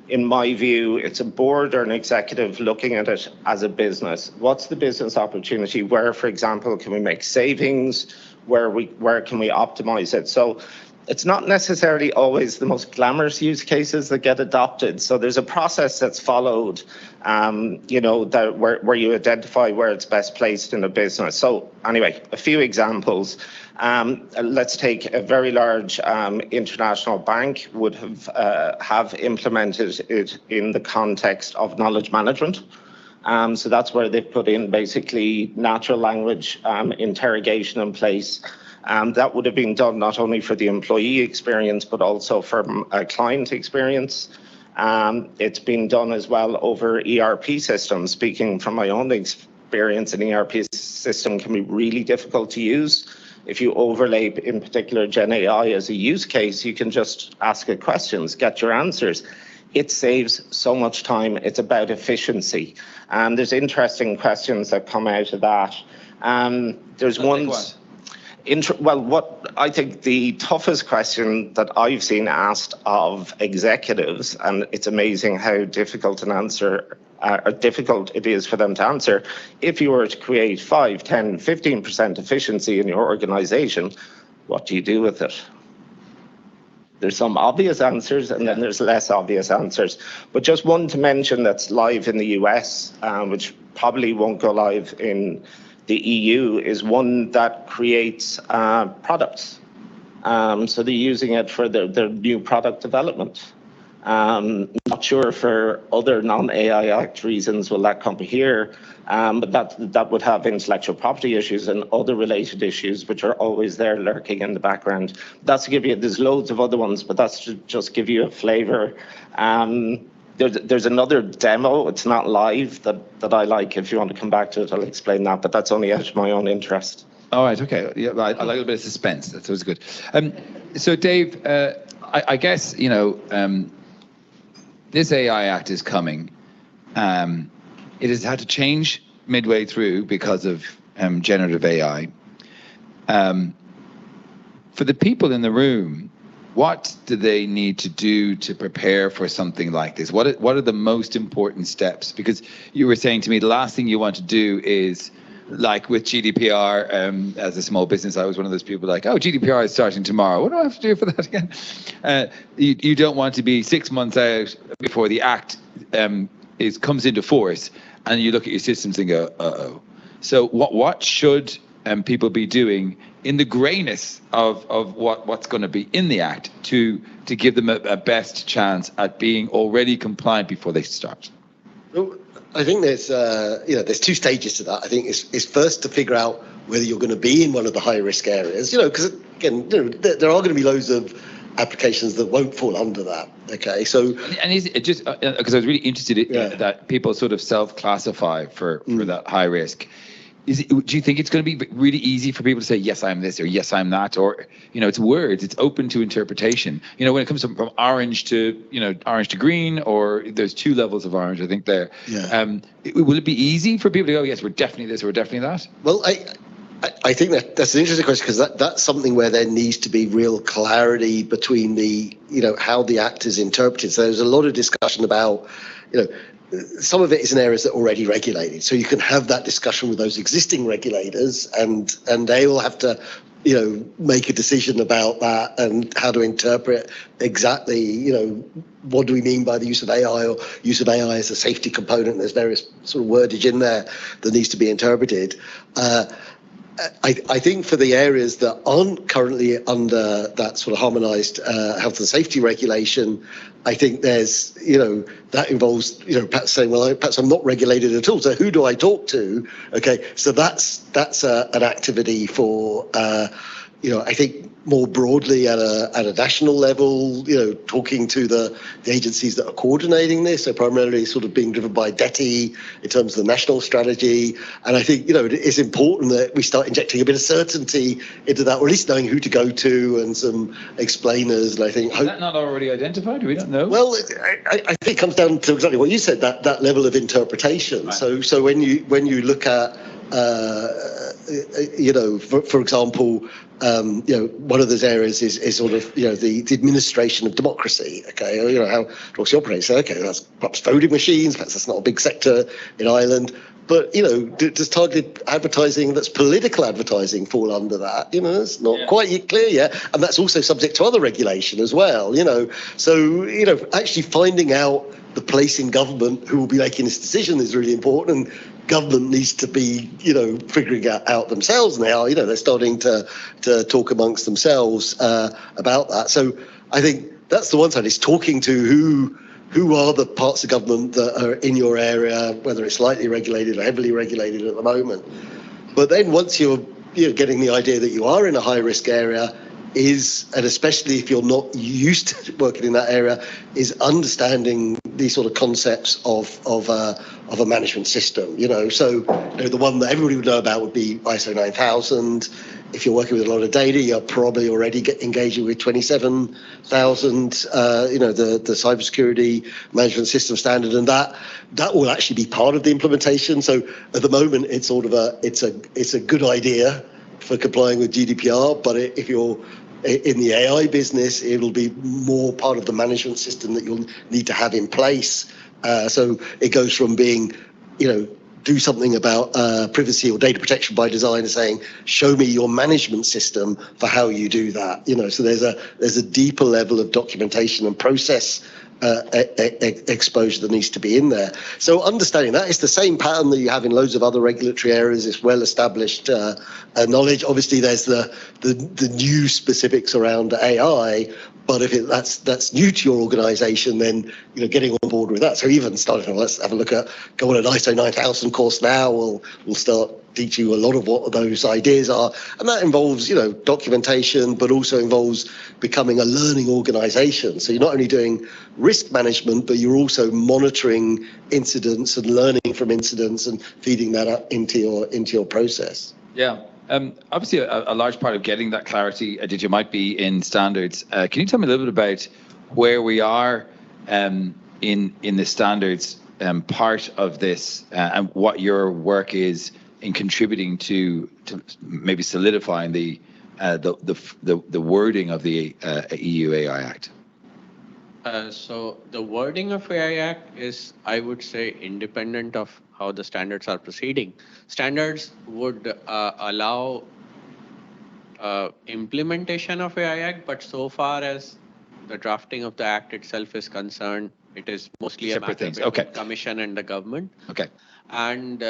in my view, it's a board or an executive looking at it as a business. What's the business opportunity? Where, for example, can we make savings? Where can we optimize it? So it's not necessarily always the most glamorous use cases that get adopted. So there's a process that's followed, that where you identify where it's best placed in a business. So anyway, a few examples. Let's take a very large international bank would have implemented it in the context of knowledge management. So that's where they've put in basically natural language interrogation in place. That would have been done not only for the employee experience, but also from a client experience. It's been done as well over ERP systems. Speaking from my own experience, an ERP system can be really difficult to use. If you overlay, in particular, Gen AI as a use case, you can just ask it questions, get your answers. It saves so much time. It's about efficiency. And there's interesting questions that come out of that. There's one. What I think the toughest question that I've seen asked of executives, and it's amazing how difficult difficult it is for them to answer. If you were to create 5, 10, 15% efficiency in your organization, what do you do with it? There's some obvious answers and then there's less obvious answers. But just one to mention that's live in the US, which probably won't go live in the EU, is one that creates products. So they're using it for their new product development. Not sure for other non-AI Act reasons will that come here, but that would have intellectual property issues and other related issues which are always there lurking in the background. That's to give you, there's loads of other ones, but that's to just give you a flavour. There's another demo, it's not live, that I like. If you want to come back to it, I'll explain that, but that's only out of my own interest. All right, okay. Yeah, I like a little bit of suspense. That's always good. So Dave, I guess, this AI Act is coming. It has had to change midway through because of generative AI. For the people in the room, what do they need to do to prepare for something like this? What are the most important steps? Because you were saying to me, the last thing you want to do is, like with GDPR, as a small business, I was one of those people like, oh, GDPR is starting tomorrow. What do I have to do for that again? You don't want to be 6 months out before the act comes into force, and you look at your systems and go, uh-oh. So what should people be doing in the greyness of what's going to be in the act to give them a best chance at being already compliant before they start? Well, I think there's two stages to that. I think it's first to figure out whether you're going to be in one of the high risk areas, because again, there are going to be loads of applications that won't fall under that. Okay, so and is it just because I was really interested in that people sort of self-classify for that high risk. Do you think it's going to be really easy for people to say, yes, I'm this, or yes, I'm that, or, it's words, it's open to interpretation. When it comes from orange to green, or there's 2 levels of orange, I think there. Yeah. Will it be easy for people to go, yes, we're definitely this, or we're definitely that? Well, I think that's an interesting question, because that's something where there needs to be real clarity between how the act is interpreted. So there's a lot of discussion about, some of it is in areas that are already regulated. So you can have that discussion with those existing regulators, and they will have to, make a decision about that and how to interpret exactly, what do we mean by the use of AI, or use of AI as a safety component. There's various sort of wordage in there that needs to be interpreted. I think for the areas that aren't currently under that sort of harmonised health and safety regulation, I think there's, that involves, perhaps saying, well, perhaps I'm not regulated at all. So who do I talk to? Okay, so that's an activity for, I think more broadly at a national level, talking to the agencies that are coordinating this. So primarily sort of being driven by DETI in terms of the national strategy. And I think, it's important that we start injecting a bit of certainty into that, or at least knowing who to go to and some explainers. And I think... Is that not already identified? We don't know. Well, I think it comes down to exactly what you said, that level of interpretation. Right. So when you look at, for example, one of those areas is sort of, the administration of democracy, okay, how democracy operates. So, okay, that's perhaps voting machines, perhaps that's not a big sector in Ireland. But, does targeted advertising that's political advertising fall under that? It's not quite clear yet. And that's also subject to other regulation as well, So, actually finding out the place in government who will be making this decision is really important. And government needs to be, figuring out themselves now. They're starting to talk amongst themselves about that. So I think that's the one side, is talking to who are the parts of government that are in your area, whether it's lightly regulated or heavily regulated at the moment. But then once you're getting the idea that you are in a high-risk area, and especially if you're not used to working in that area, is understanding these sort of concepts of a management system. So the one that everybody would know about would be ISO 9000. If you're working with a lot of data, you're probably already engaging with 27000, the cybersecurity management system standard, and that will actually be part of the implementation. So at the moment, it's sort of it's a good idea for complying with GDPR, but if you're in the AI business, it'll be more part of the management system that you'll need to have in place. So it goes from being, do something about privacy or data protection by design, and saying, show me your management system for how you do that. So there's a deeper level of documentation and process exposure that needs to be in there. So understanding that, it's the same pattern that you have in loads of other regulatory areas. It's well established knowledge. Obviously, there's the new specifics around AI. But if that's new to your organisation, then getting on board with that. So even starting, let's have a look at go on an ISO 9000 course now. We'll start teach you a lot of what those ideas are, and that involves documentation, but also involves becoming a learning organisation. So you're not only doing risk management, but you're also monitoring incidents and learning from incidents and feeding that up into your process. Yeah. Obviously, a large part of getting that clarity, Aditya, might be in standards. Can you tell me a little bit about where we are in the standards part of this, and what your work is in contributing to maybe solidifying the wording of the EU AI Act? So the wording of AI Act is, I would say, independent of how the standards are proceeding. Standards would allow implementation of AI Act, but so far as the drafting of the Act itself is concerned, it is mostly separate a matter things. between Commission and the government. Okay. And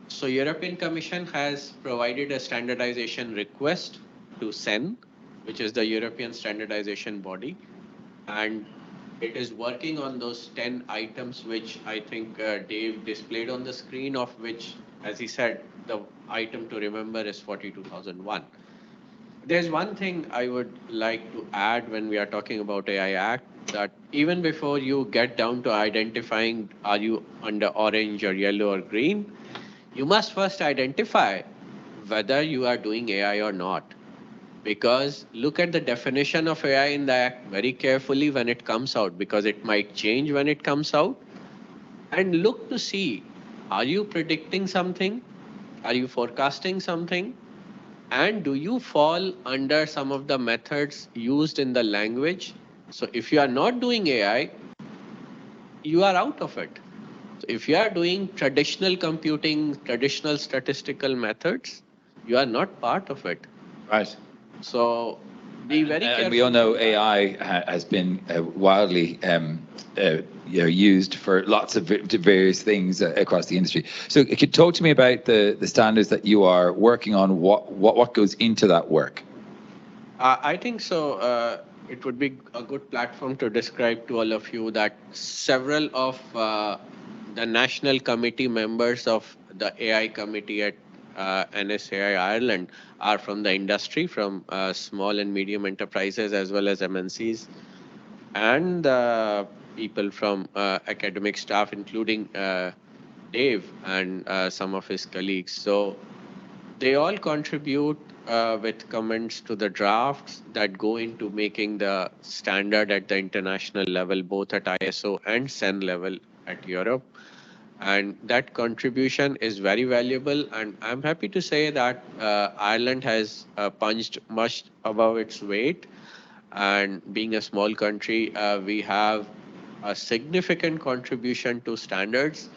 so European Commission has provided a standardization request to CEN, which is the European standardization body. And it is working on those 10 items, which I think Dave displayed on the screen, of which, as he said, the item to remember is 42001. There's one thing I would like to add when we are talking about AI Act, that even before you get down to identifying are you under orange or yellow or green, you must first identify whether you are doing AI or not. Because look at the definition of AI in the Act very carefully when it comes out, because it might change when it comes out. And look to see, are you predicting something? Are you forecasting something? And do you fall under some of the methods used in the language? So if you are not doing AI, you are out of it. So if you are doing traditional computing, traditional statistical methods, you are not part of it. Right. So be very careful. And we all know AI has been wildly used for lots of various things across the industry. So could you talk to me about the standards that you are working on, what goes into that work? I think so. It would be a good platform to describe to all of you that several of the national committee members of the AI committee at NSAI Ireland are from the industry, from small and medium enterprises as well as MNCs, and people from academic staff, including Dave and some of his colleagues. So they all contribute with comments to the drafts that go into making the standard at the international level, both at ISO and CEN level at Europe. And that contribution is very valuable. And I'm happy to say that Ireland has punched much above its weight. And being a small country, we have a significant contribution to standards.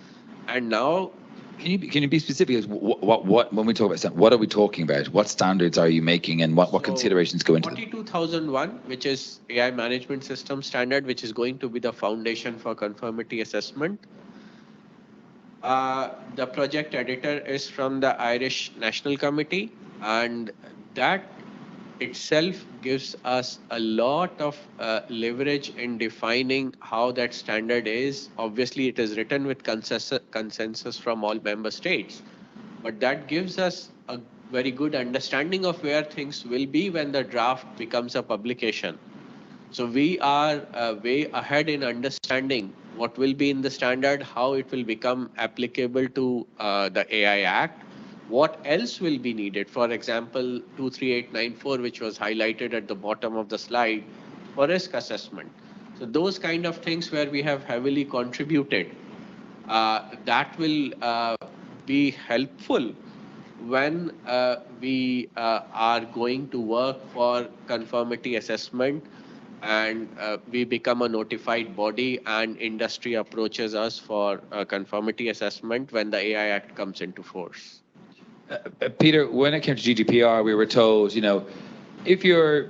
And now, Can you be specific? As what when we talk about standards, what are we talking about? What standards are you making, and what considerations go into them? 42001, which is AI Management System Standard, which is going to be the foundation for conformity assessment. The project editor is from the Irish National Committee, and that itself gives us a lot of leverage in defining how that standard is. Obviously, it is written with consensus from all member states, but that gives us a very good understanding of where things will be when the draft becomes a publication. So we are way ahead in understanding what will be in the standard, how it will become applicable to the AI Act, what else will be needed. For example, 23894, which was highlighted at the bottom of the slide for risk assessment. So those kind of things where we have heavily contributed, that will be helpful when we are going to work for conformity assessment, and we become a notified body and industry approaches us for conformity assessment when the AI Act comes into force. Peter, when it came to GDPR, we were told, if you're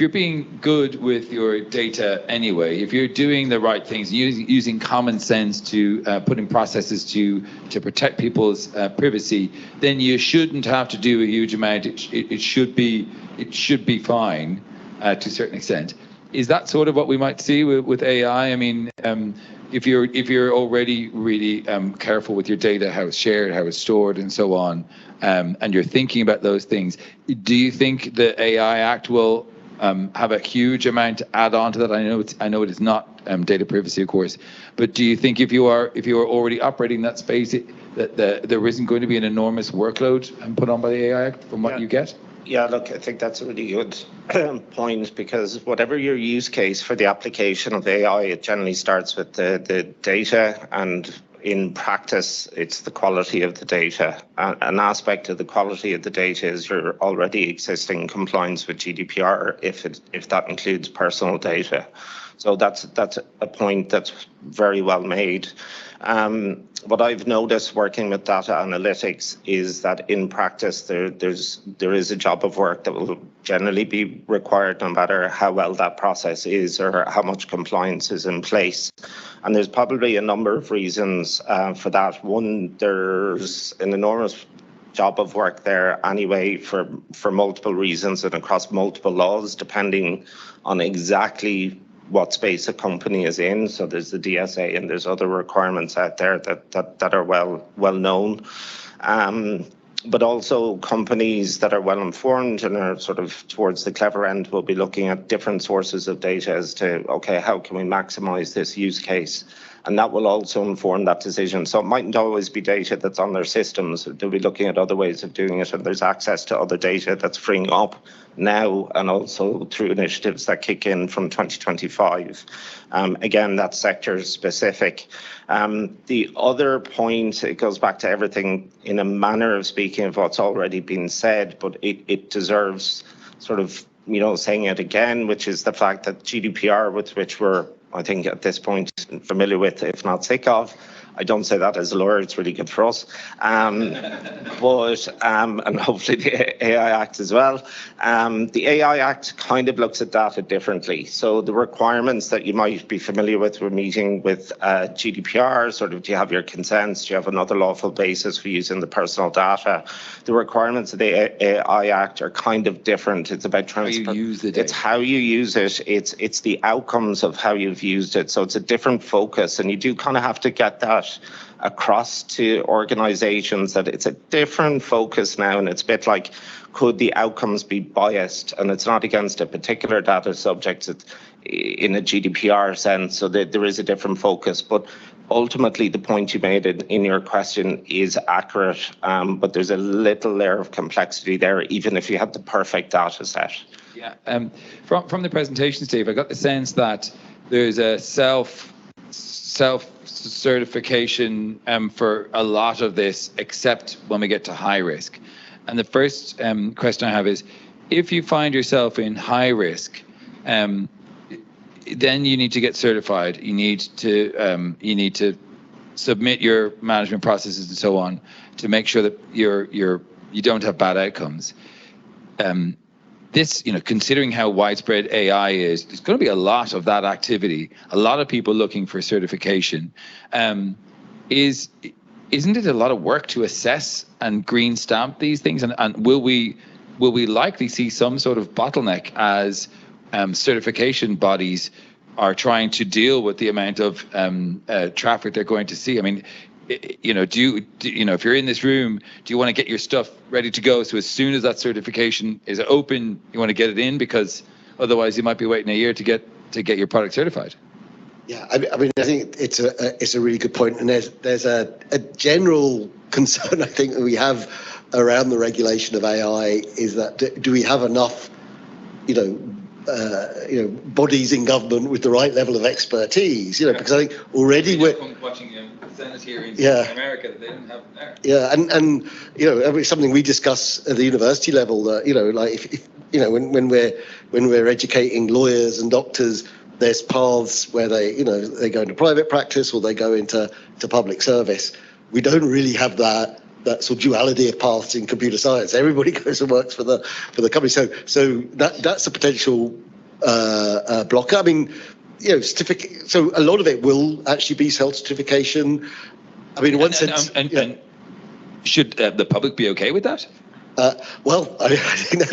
being good with your data anyway, if you're doing the right things, using common sense to put in processes to protect people's privacy, then you shouldn't have to do a huge amount. It should be fine to a certain extent. Is that sort of what we might see with AI? I mean, if you're already really careful with your data, how it's shared, how it's stored, and so on, and you're thinking about those things, do you think the AI Act will have a huge amount to add on to that? I know it is not data privacy, of course, but do you think if you are already operating in that space, that there isn't going to be an enormous workload put on by the AI Act from what you get? Yeah, look, I think that's a really good point, because whatever your use case for the application of AI, it generally starts with the data, and in practice, it's the quality of the data. An aspect of the quality of the data is your already existing compliance with GDPR, if that includes personal data. So that's a point that's very well made. What I've noticed working with data analytics is that in practice there is a job of work that will generally be required no matter how well that process is or how much compliance is in place. And there's probably a number of reasons for that. One, there's an enormous job of work there anyway for multiple reasons and across multiple laws, depending on exactly what space a company is in. So there's the DSA and there's other requirements out there that are well known. But also companies that are well informed and are sort of towards the clever end will be looking at different sources of data as to, okay, how can we maximize this use case? And that will also inform that decision. So it mightn't always be data that's on their systems. They'll be looking at other ways of doing it, and there's access to other data that's freeing up now, and also through initiatives that kick in from 2025. Again, that's sector specific. The other point, it goes back to everything in a manner of speaking of what's already been said, but it deserves sort of, saying it again, which is the fact that GDPR, with which we're, I think at this point, familiar with, if not sick of. I don't say that as a lawyer, it's really good for us. And hopefully the AI Act as well. The AI Act kind of looks at data differently. So the requirements that you might be familiar with, we're meeting with GDPR, sort of, do you have your consents? Do you have another lawful basis for using the personal data? The requirements of the AI Act are kind of different. It's about how you use the data. It's how you use it. It's the outcomes of how you've used it. So it's a different focus, and you do kind of have to get that across to organizations that it's a different focus now, and it's a bit like, could the outcomes be biased? And it's not against a particular data subject in a GDPR sense, so that there is a different focus. But ultimately, the point you made in your question is accurate, but there's a little layer of complexity there, even if you have the perfect data set. Yeah, from the presentation, Steve, I got the sense that there's a self-certification for a lot of this, except when we get to high risk. And the first question I have is, if you find yourself in high risk, then you need to get certified. You need to submit your management processes and so on to make sure that you don't have bad outcomes. This, considering how widespread AI is, there's going to be a lot of that activity, a lot of people looking for certification. Isn't it a lot of work to assess and green stamp these things? And will we likely see some sort of bottleneck as certification bodies are trying to deal with the amount of traffic they're going to see? I mean, if you're in this room, do you want to get your stuff ready to go? So as soon as that certification is open, you want to get it in, because otherwise you might be waiting a year to get your product certified. Yeah, I mean, I think it's a really good point, and there's a general concern I think that we have around the regulation of AI is that do we have enough, bodies in government with the right level of expertise? Because I think already we're watching Senate hearings in America that they didn't have there. Yeah, and it's something we discuss at the university level. That if when we're educating lawyers and doctors, there's paths where they go into private practice or they go into public service. We don't really have that sort of duality of paths in computer science. Everybody goes and works for the company. So that's a potential blocker. I mean, certificate. So a lot of it will actually be self-certification. I mean, in one sense. And should the public be okay with that? Well, I think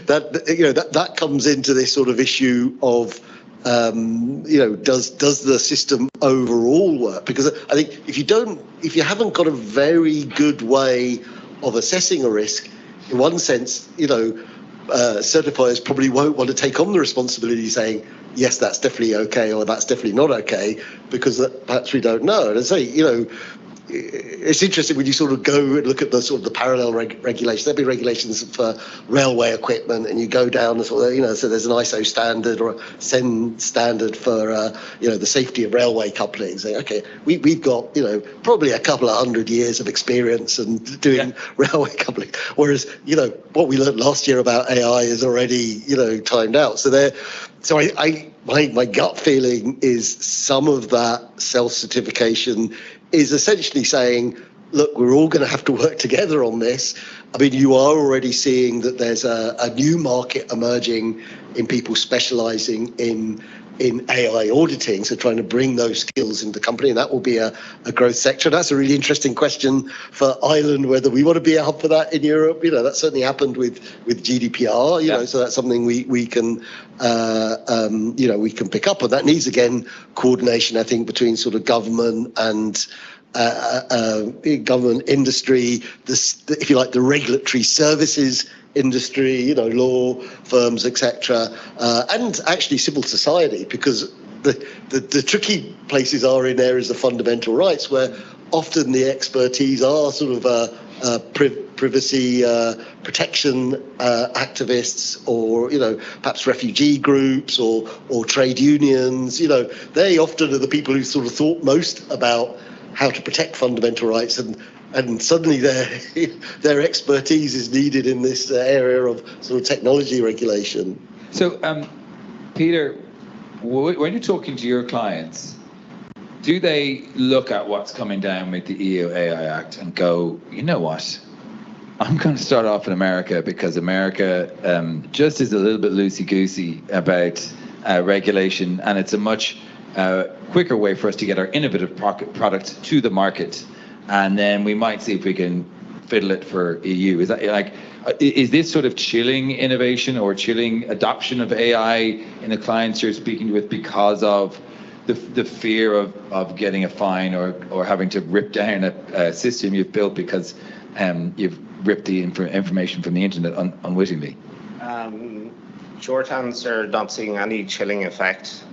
that comes into this sort of issue of. Does the system overall work? Because I think if you haven't got a very good way of assessing a risk, in one sense, certifiers probably won't want to take on the responsibility saying, yes, that's definitely okay, or that's definitely not okay, because perhaps we don't know. And I say, it's interesting when you sort of go and look at the sort of the parallel regulations. There'll be regulations for railway equipment, and you go down the sort of, so there's an ISO standard or a CEN standard for, the safety of railway coupling. So, okay, we've got, probably a couple of 100 years of experience and doing railway coupling. Whereas, what we learned last year about AI is already, timed out. So my gut feeling is some of that self-certification is essentially saying, look, we're all going to have to work together on this. I mean, you are already seeing that there's a new market emerging in people specializing in AI auditing, so trying to bring those skills into the company, and that will be a growth sector. That's a really interesting question for Ireland, whether we want to be a hub for that in Europe. That certainly happened with GDPR, so that's something we can we can pick up on. That needs, again, coordination, I think, between sort of government and government industry, if you like, the regulatory services industry, law firms, etc., and actually civil society, because the tricky places are in areas of fundamental rights where often the expertise are sort of privacy protection activists, or perhaps refugee groups or trade unions. They often are the people who sort of thought most about how to protect fundamental rights, and suddenly their expertise is needed in this area of sort of technology regulation. So, Peter, when you're talking to your clients, do they look at what's coming down with the EU AI Act and go, you know what, I'm going to start off in America, because America just is a little bit loosey-goosey about regulation, and it's a much quicker way for us to get our innovative product to the market, and then we might see if we can fiddle it for EU. Is that is this sort of chilling innovation or chilling adoption of AI in the clients you're speaking with because of the fear of getting a fine or having to rip down a system you've built because you've ripped the information from the internet unwittingly? Short answer, not seeing any chilling effect.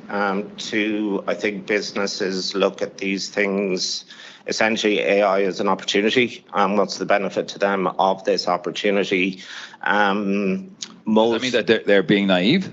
Two, I think businesses look at these things, essentially AI is an opportunity, and what's the benefit to them of this opportunity? Does that mean that they're being naive?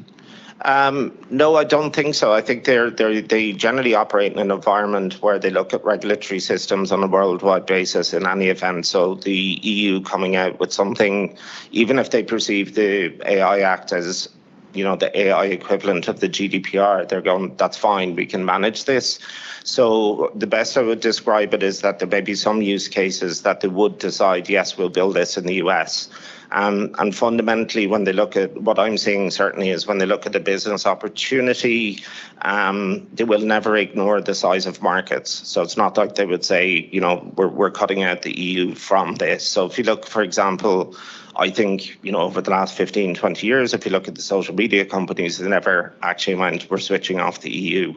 No, I don't think so. I think they generally operate in an environment where they look at regulatory systems on a worldwide basis in any event. So the EU coming out with something, even if they perceive the AI Act as the AI equivalent of the GDPR. They're going, that's fine, we can manage this. So the best I would describe it is that there may be some use cases that they would decide, yes, we'll build this in the US. And fundamentally, when they look at what I'm seeing, certainly is when they look at the business opportunity, they will never ignore the size of markets. So it's not like they would say, we're cutting out the EU from this. So if you look, for example, I think, over the last 15, 20 years, if you look at the social media companies, they never actually went, we're switching off the EU.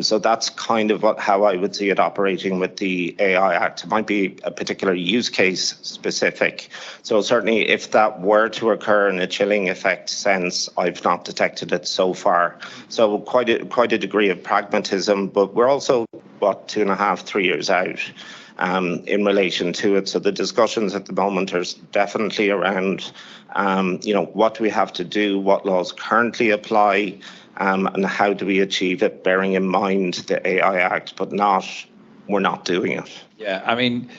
So that's kind of how I would see it operating with the AI Act. It might be a particular use case specific. So certainly if that were to occur in a chilling effect sense, I've not detected it so far. So quite a degree of pragmatism, but we're also, 2.5, 3 years out. In relation to it. So the discussions at the moment are definitely around, what do we have to do, what laws currently apply, and how do we achieve it, bearing in mind the AI Act, but we're not doing it. Yeah, I mean,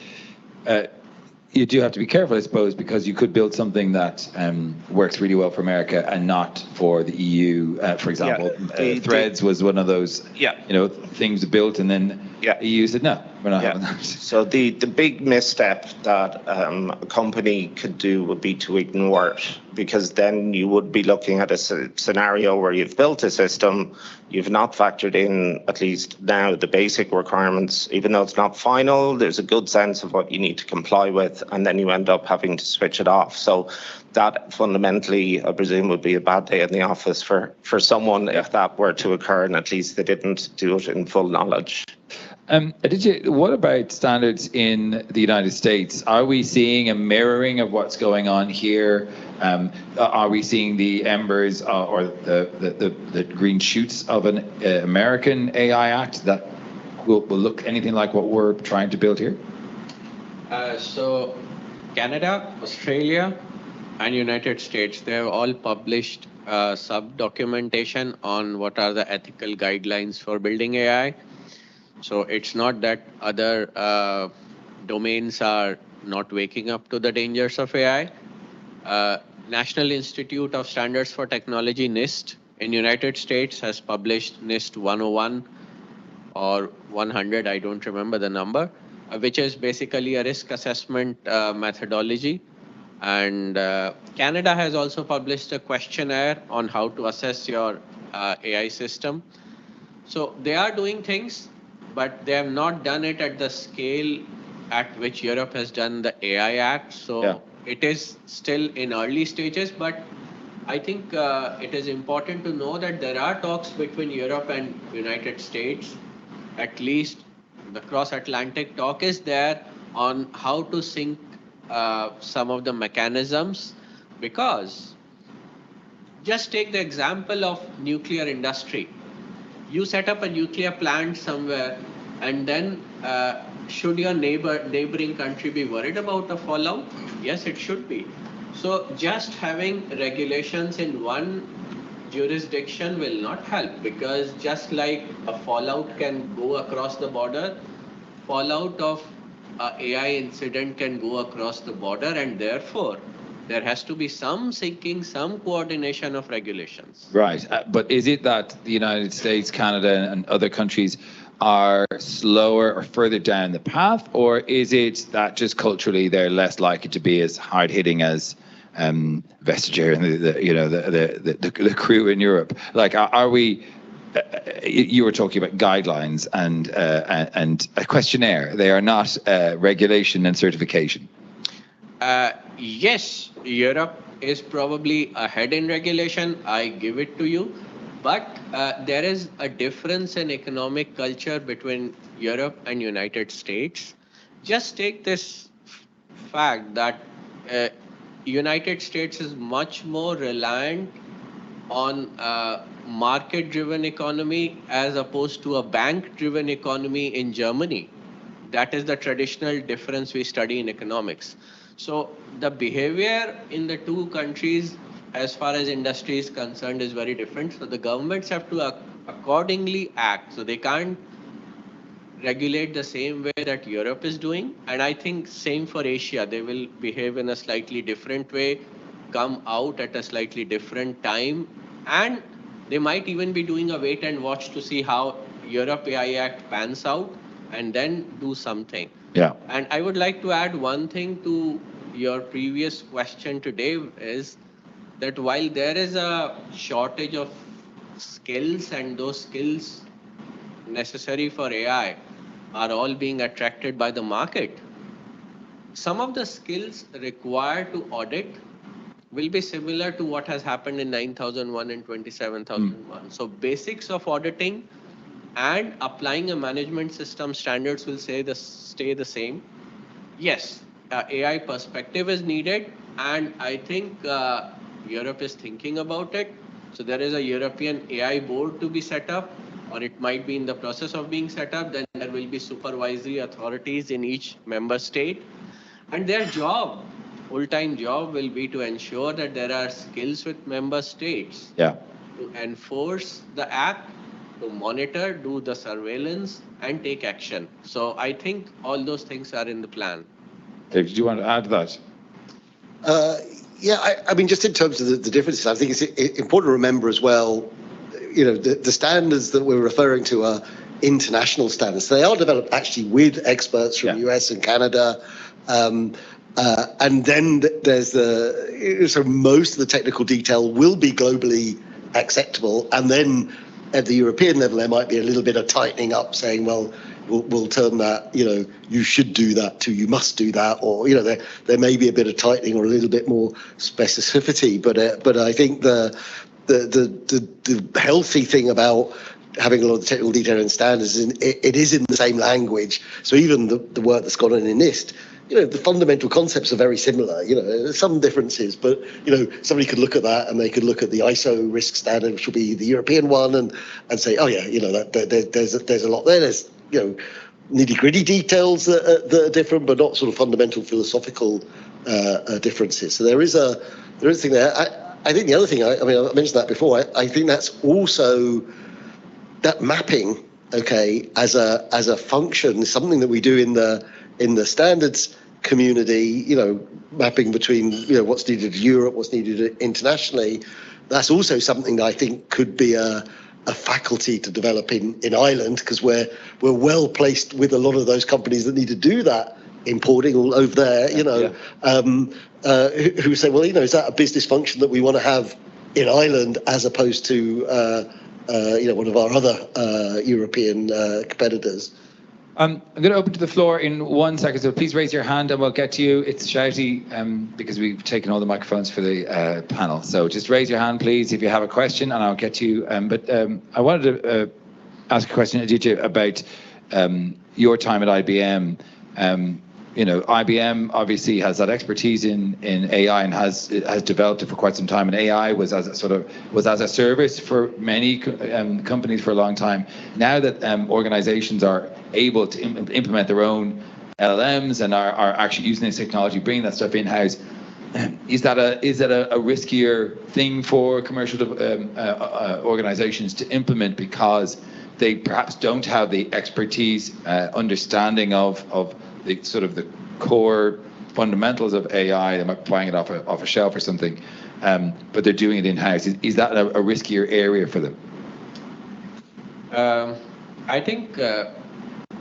you do have to be careful, I suppose, because you could build something that works really well for America and not for the EU. For example, Threads was one of those, things built, and then the EU said, no, we're not having that. So the big misstep that a company could do would be to ignore it, because then you would be looking at a scenario where you've built a system, you've not factored in, at least now, the basic requirements. Even though it's not final, there's a good sense of what you need to comply with, and then you end up having to switch it off. So that fundamentally, I presume, would be a bad day in the office for someone if that were to occur, and at least they didn't do it in full knowledge. What about standards in the United States? Are we seeing a mirroring of what's going on here? Are we seeing the embers or the green shoots of an American AI Act that will look anything like what we're trying to build here? So Canada, Australia, and United States, they have all published sub-documentation on what are the ethical guidelines for building AI. So it's not that other domains are not waking up to the dangers of AI. National Institute of Standards for Technology, NIST, in United States has published NIST 101 or 100, I don't remember the number, which is basically a risk assessment methodology. And Canada has also published a questionnaire on how to assess your AI system. So they are doing things, but they have not done it at the scale at which Europe has done the AI Act. So it is still in early stages, but I think it is important to know that there are talks between Europe and United States. At least the cross-Atlantic talk is there on how to sync some of the mechanisms, because just take the example of nuclear industry. You set up a nuclear plant somewhere, and then should your neighboring country be worried about the fallout? Yes, it should be. So just having regulations in one jurisdiction will not help, because just like a fallout can go across the border, fallout of AI incident can go across the border, and therefore there has to be some syncing, some coordination of regulations. Right, but is it that the United States, Canada, and other countries are slower or further down the path, or is it that just culturally they're less likely to be as hard-hitting as Vestager and the crew in Europe? Like, are we? You were talking about guidelines and a questionnaire. They are not regulation and certification. Yes, Europe is probably ahead in regulation. I give it to you. But there is a difference in economic culture between Europe and United States. Just take this fact that United States is much more reliant on market-driven economy as opposed to a bank-driven economy in Germany. That is the traditional difference we study in economics. So the behavior in the two countries as far as industry is concerned is very different. So the governments have to accordingly act. So they can't regulate the same way that Europe is doing. And I think same for Asia. They will behave in a slightly different way, come out at a slightly different time, And they might even be doing a wait and watch to see how Europe AI Act pans out and then do something. Yeah. And I would like to add one thing to your previous question to Dave is that while there is a shortage of skills and those skills necessary for AI are all being attracted by the market, some of the skills required to audit will be similar to what has happened in 9001 and 27001. So basics of auditing and applying a management system standards will stay the same. Yes, AI perspective is needed, and I think Europe is thinking about it. So there is a European AI board to be set up, or it might be in the process of being set up. Then there will be supervisory authorities in each member state, and their job, full-time job, will be to ensure that there are skills with member states to enforce the act, to monitor, do the surveillance, and take action. So I think all those things are in the plan. Dave, did you want to add to that? Yeah, I mean, just in terms of the differences, I think it's important to remember as well, you know, the standards that we're referring to are international standards. They are developed actually with experts from the US and Canada. And then there's so most of the technical detail will be globally acceptable. And then at the European level, there might be a little bit of tightening up saying, well, we'll turn that, you know, you should do that to you must do that, or, you know, there may be a bit of tightening or a little bit more specificity. But I think the healthy thing about having a lot of technical detail and standards is it is in the same language. So even the work that's gone on in NIST, you know, the fundamental concepts are very similar. You know, there's some differences, but, you know, somebody could look at that and they could look at the ISO risk standard, which will be the European one, and say, oh yeah, you know, there's a lot there. There's, you know, nitty-gritty details that are different, but not sort of fundamental philosophical differences. So there is a thing there. I think the other thing, I mean, I mentioned that before. I think that's also that mapping, okay, as a function, something that we do in the standards community, you know, mapping between, you know, what's needed in Europe, what's needed internationally. That's also something that I think could be a faculty to develop in Ireland, because we're well placed with a lot of those companies that need to do that importing all over there, you know, who say, well, you know, is that a business function that we want to have in Ireland as opposed to, you know, one of our other European competitors? I'm going to open to the floor in 1 second, so please raise your hand and we'll get to you. It's shouty because we've taken all the microphones for the panel. So just raise your hand, please, if you have a question, and I'll get to you. But I wanted to ask a question, Aditya, about your time at IBM. You know, IBM obviously has that expertise in AI and has developed it for quite some time. And AI was as a service for many companies for a long time. Now that organizations are able to implement their own LLMs and are actually using this technology, bringing that stuff in-house, is that a riskier thing for commercial organizations to implement because they perhaps don't have the expertise, understanding of the sort of the core fundamentals of AI? They might be buying it off a shelf or something, but they're doing it in-house. Is that a riskier area for them? I think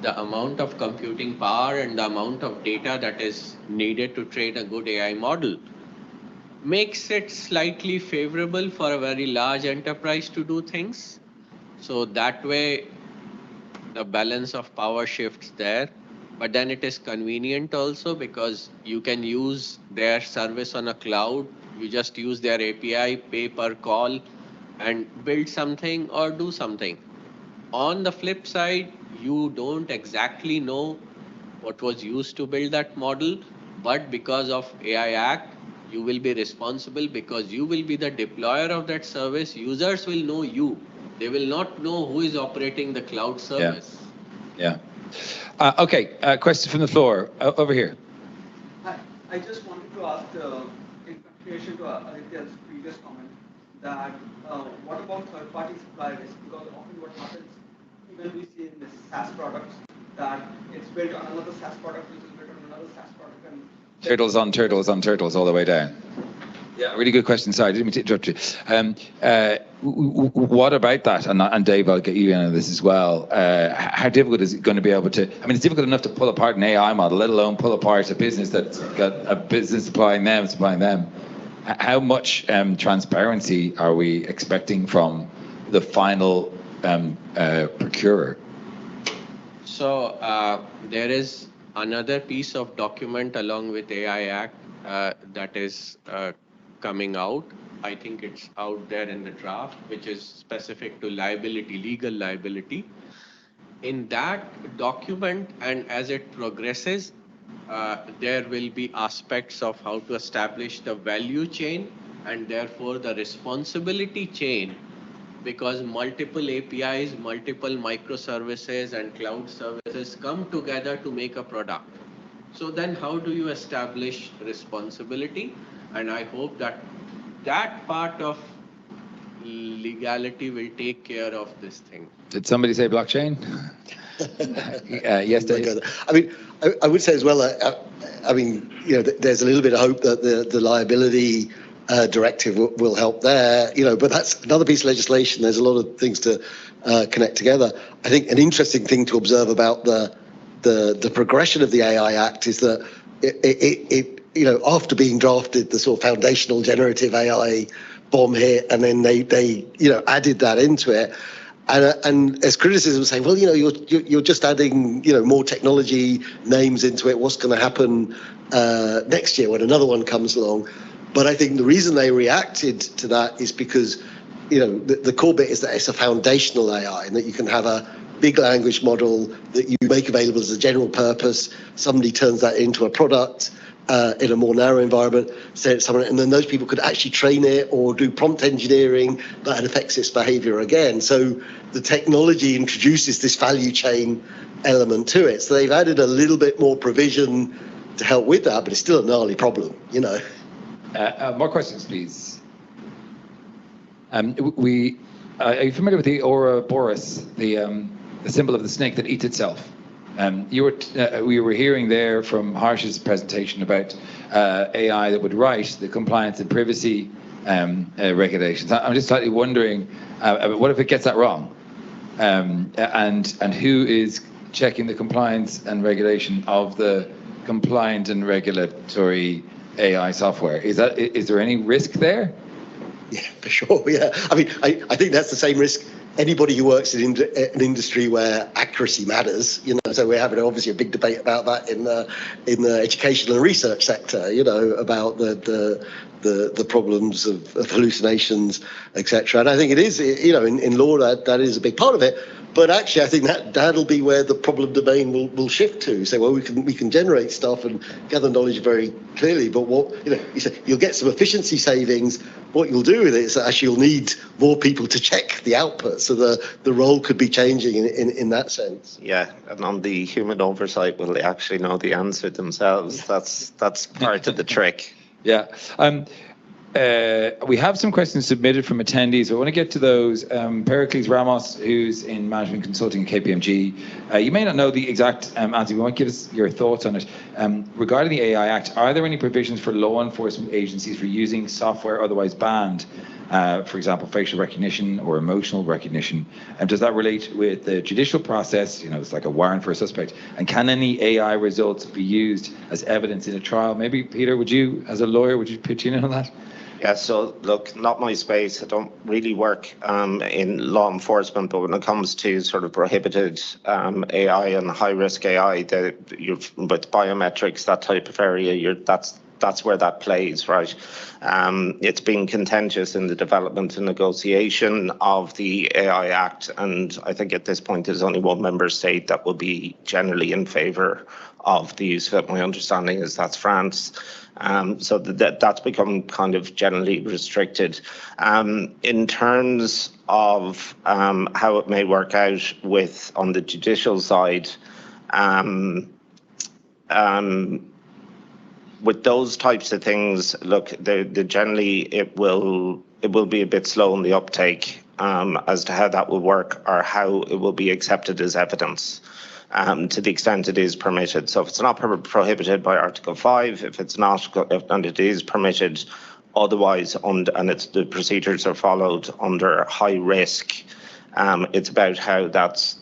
the amount of computing power and the amount of data that is needed to train a good AI model makes it slightly favorable for a very large enterprise to do things. So that way, the balance of power shifts there. But then it is convenient also because you can use their service on a cloud. You just use their API, pay per call, and build something or do something. On the flip side, you don't exactly know what was used to build that model, but because of AI Act, you will be responsible because you will be the deployer of that service. Users will know you. They will not know who is operating the cloud service. Yeah. Okay, question from the floor, over here. I just wanted to ask, in continuation to Aditya's previous comment, that what about third-party supply risk? Because often what happens, even we see in the SaaS products, that it's built on another SaaS product, which is built on another SaaS product. And turtles on turtles on turtles all the way down. Yeah, really good question. Sorry, I didn't mean to interrupt you. What about that? And Dave, I'll get you in on this as well. How difficult is it going to be able to? I mean, it's difficult enough to pull apart an AI model, let alone pull apart a business that's got a business supplying them. How much transparency are we expecting from the final procurer? So there is another piece of document along with AI Act that is coming out. I think it's out there in the draft, which is specific to liability, legal liability. In that document, and as it progresses, there will be aspects of how to establish the value chain and therefore the responsibility chain, because multiple APIs, multiple microservices and cloud services come together to make a product. So then how do you establish responsibility? And I hope that that part of legality will take care of this thing. Did somebody say blockchain? Yes, Dave. I mean, I would say as well, I mean, you know, there's a little bit of hope that the liability directive will help there, you know, but that's another piece of legislation. There's a lot of things to connect together. I think an interesting thing to observe about the progression of the AI Act is that it you know, after being drafted, the sort of foundational generative AI bomb hit, and then they you know, added that into it. And as criticism saying, well, you know, you're just adding, you know, more technology names into it. What's going to happen next year when another one comes along? But I think the reason they reacted to that is because, you know, the core bit is that it's a foundational AI, and that you can have a big language model that you make available as a general purpose. Somebody turns that into a product in a more narrow environment, say it's someone, and then those people could actually train it or do prompt engineering that affects its behavior again. So the technology introduces this value chain element to it. So they've added a little bit more provision to help with that, but it's still a gnarly problem, you know. More questions, please. Are you familiar with the Ouroboros, the symbol of the snake that eats itself? We were hearing there from Harsh's presentation about AI that would write the compliance and privacy regulations. I'm just slightly wondering, what if it gets that wrong? And who is checking the compliance and regulation of the compliant and regulatory AI software? Is there any risk there? Yeah, for sure. Yeah, I mean, I think that's the same risk anybody who works in an industry where accuracy matters. You know, so we're having obviously a big debate about that in the educational and research sector. You know, about the problems of hallucinations, etc. And I think it is, you know, in law that is a big part of it. But actually, I think that'll be where the problem domain will shift to. Say, well, we can generate stuff and gather knowledge very clearly, but what, you know, you'll get some efficiency savings. What you'll do with it is that actually you'll need more people to check the output. So the role could be changing in that sense. Yeah, and on the human oversight, will they actually know the answer themselves? That's part of the trick. Yeah. We have some questions submitted from attendees. I want to get to those. Pericles Ramos, who's in management consulting at KPMG. You may not know the exact answer. You might give us your thoughts on it. Regarding the AI Act, are there any provisions for law enforcement agencies for using software otherwise banned? For example, facial recognition or emotional recognition. And does that relate with the judicial process? You know, it's like a warrant for a suspect. And can any AI results be used as evidence in a trial? Maybe, Peter, would you, as a lawyer, would you pitch in on that? Yeah, so look, not my space. I don't really work in law enforcement, but when it comes to sort of prohibited AI and high-risk AI, with biometrics, that type of area, that's where that plays, right? It's been contentious in the development and negotiation of the AI Act, and I think at this point there's only one member state that will be generally in favour of the use of it. My understanding is that's France. So that's become kind of generally restricted. In terms of how it may work out on the judicial side, with those types of things, look, generally it will be a bit slow in the uptake as to how that will work or how it will be accepted as evidence. To the extent it is permitted. So if it's not prohibited by Article 5, if it's not, and it is permitted otherwise, and the procedures are followed under high risk. It's about how that's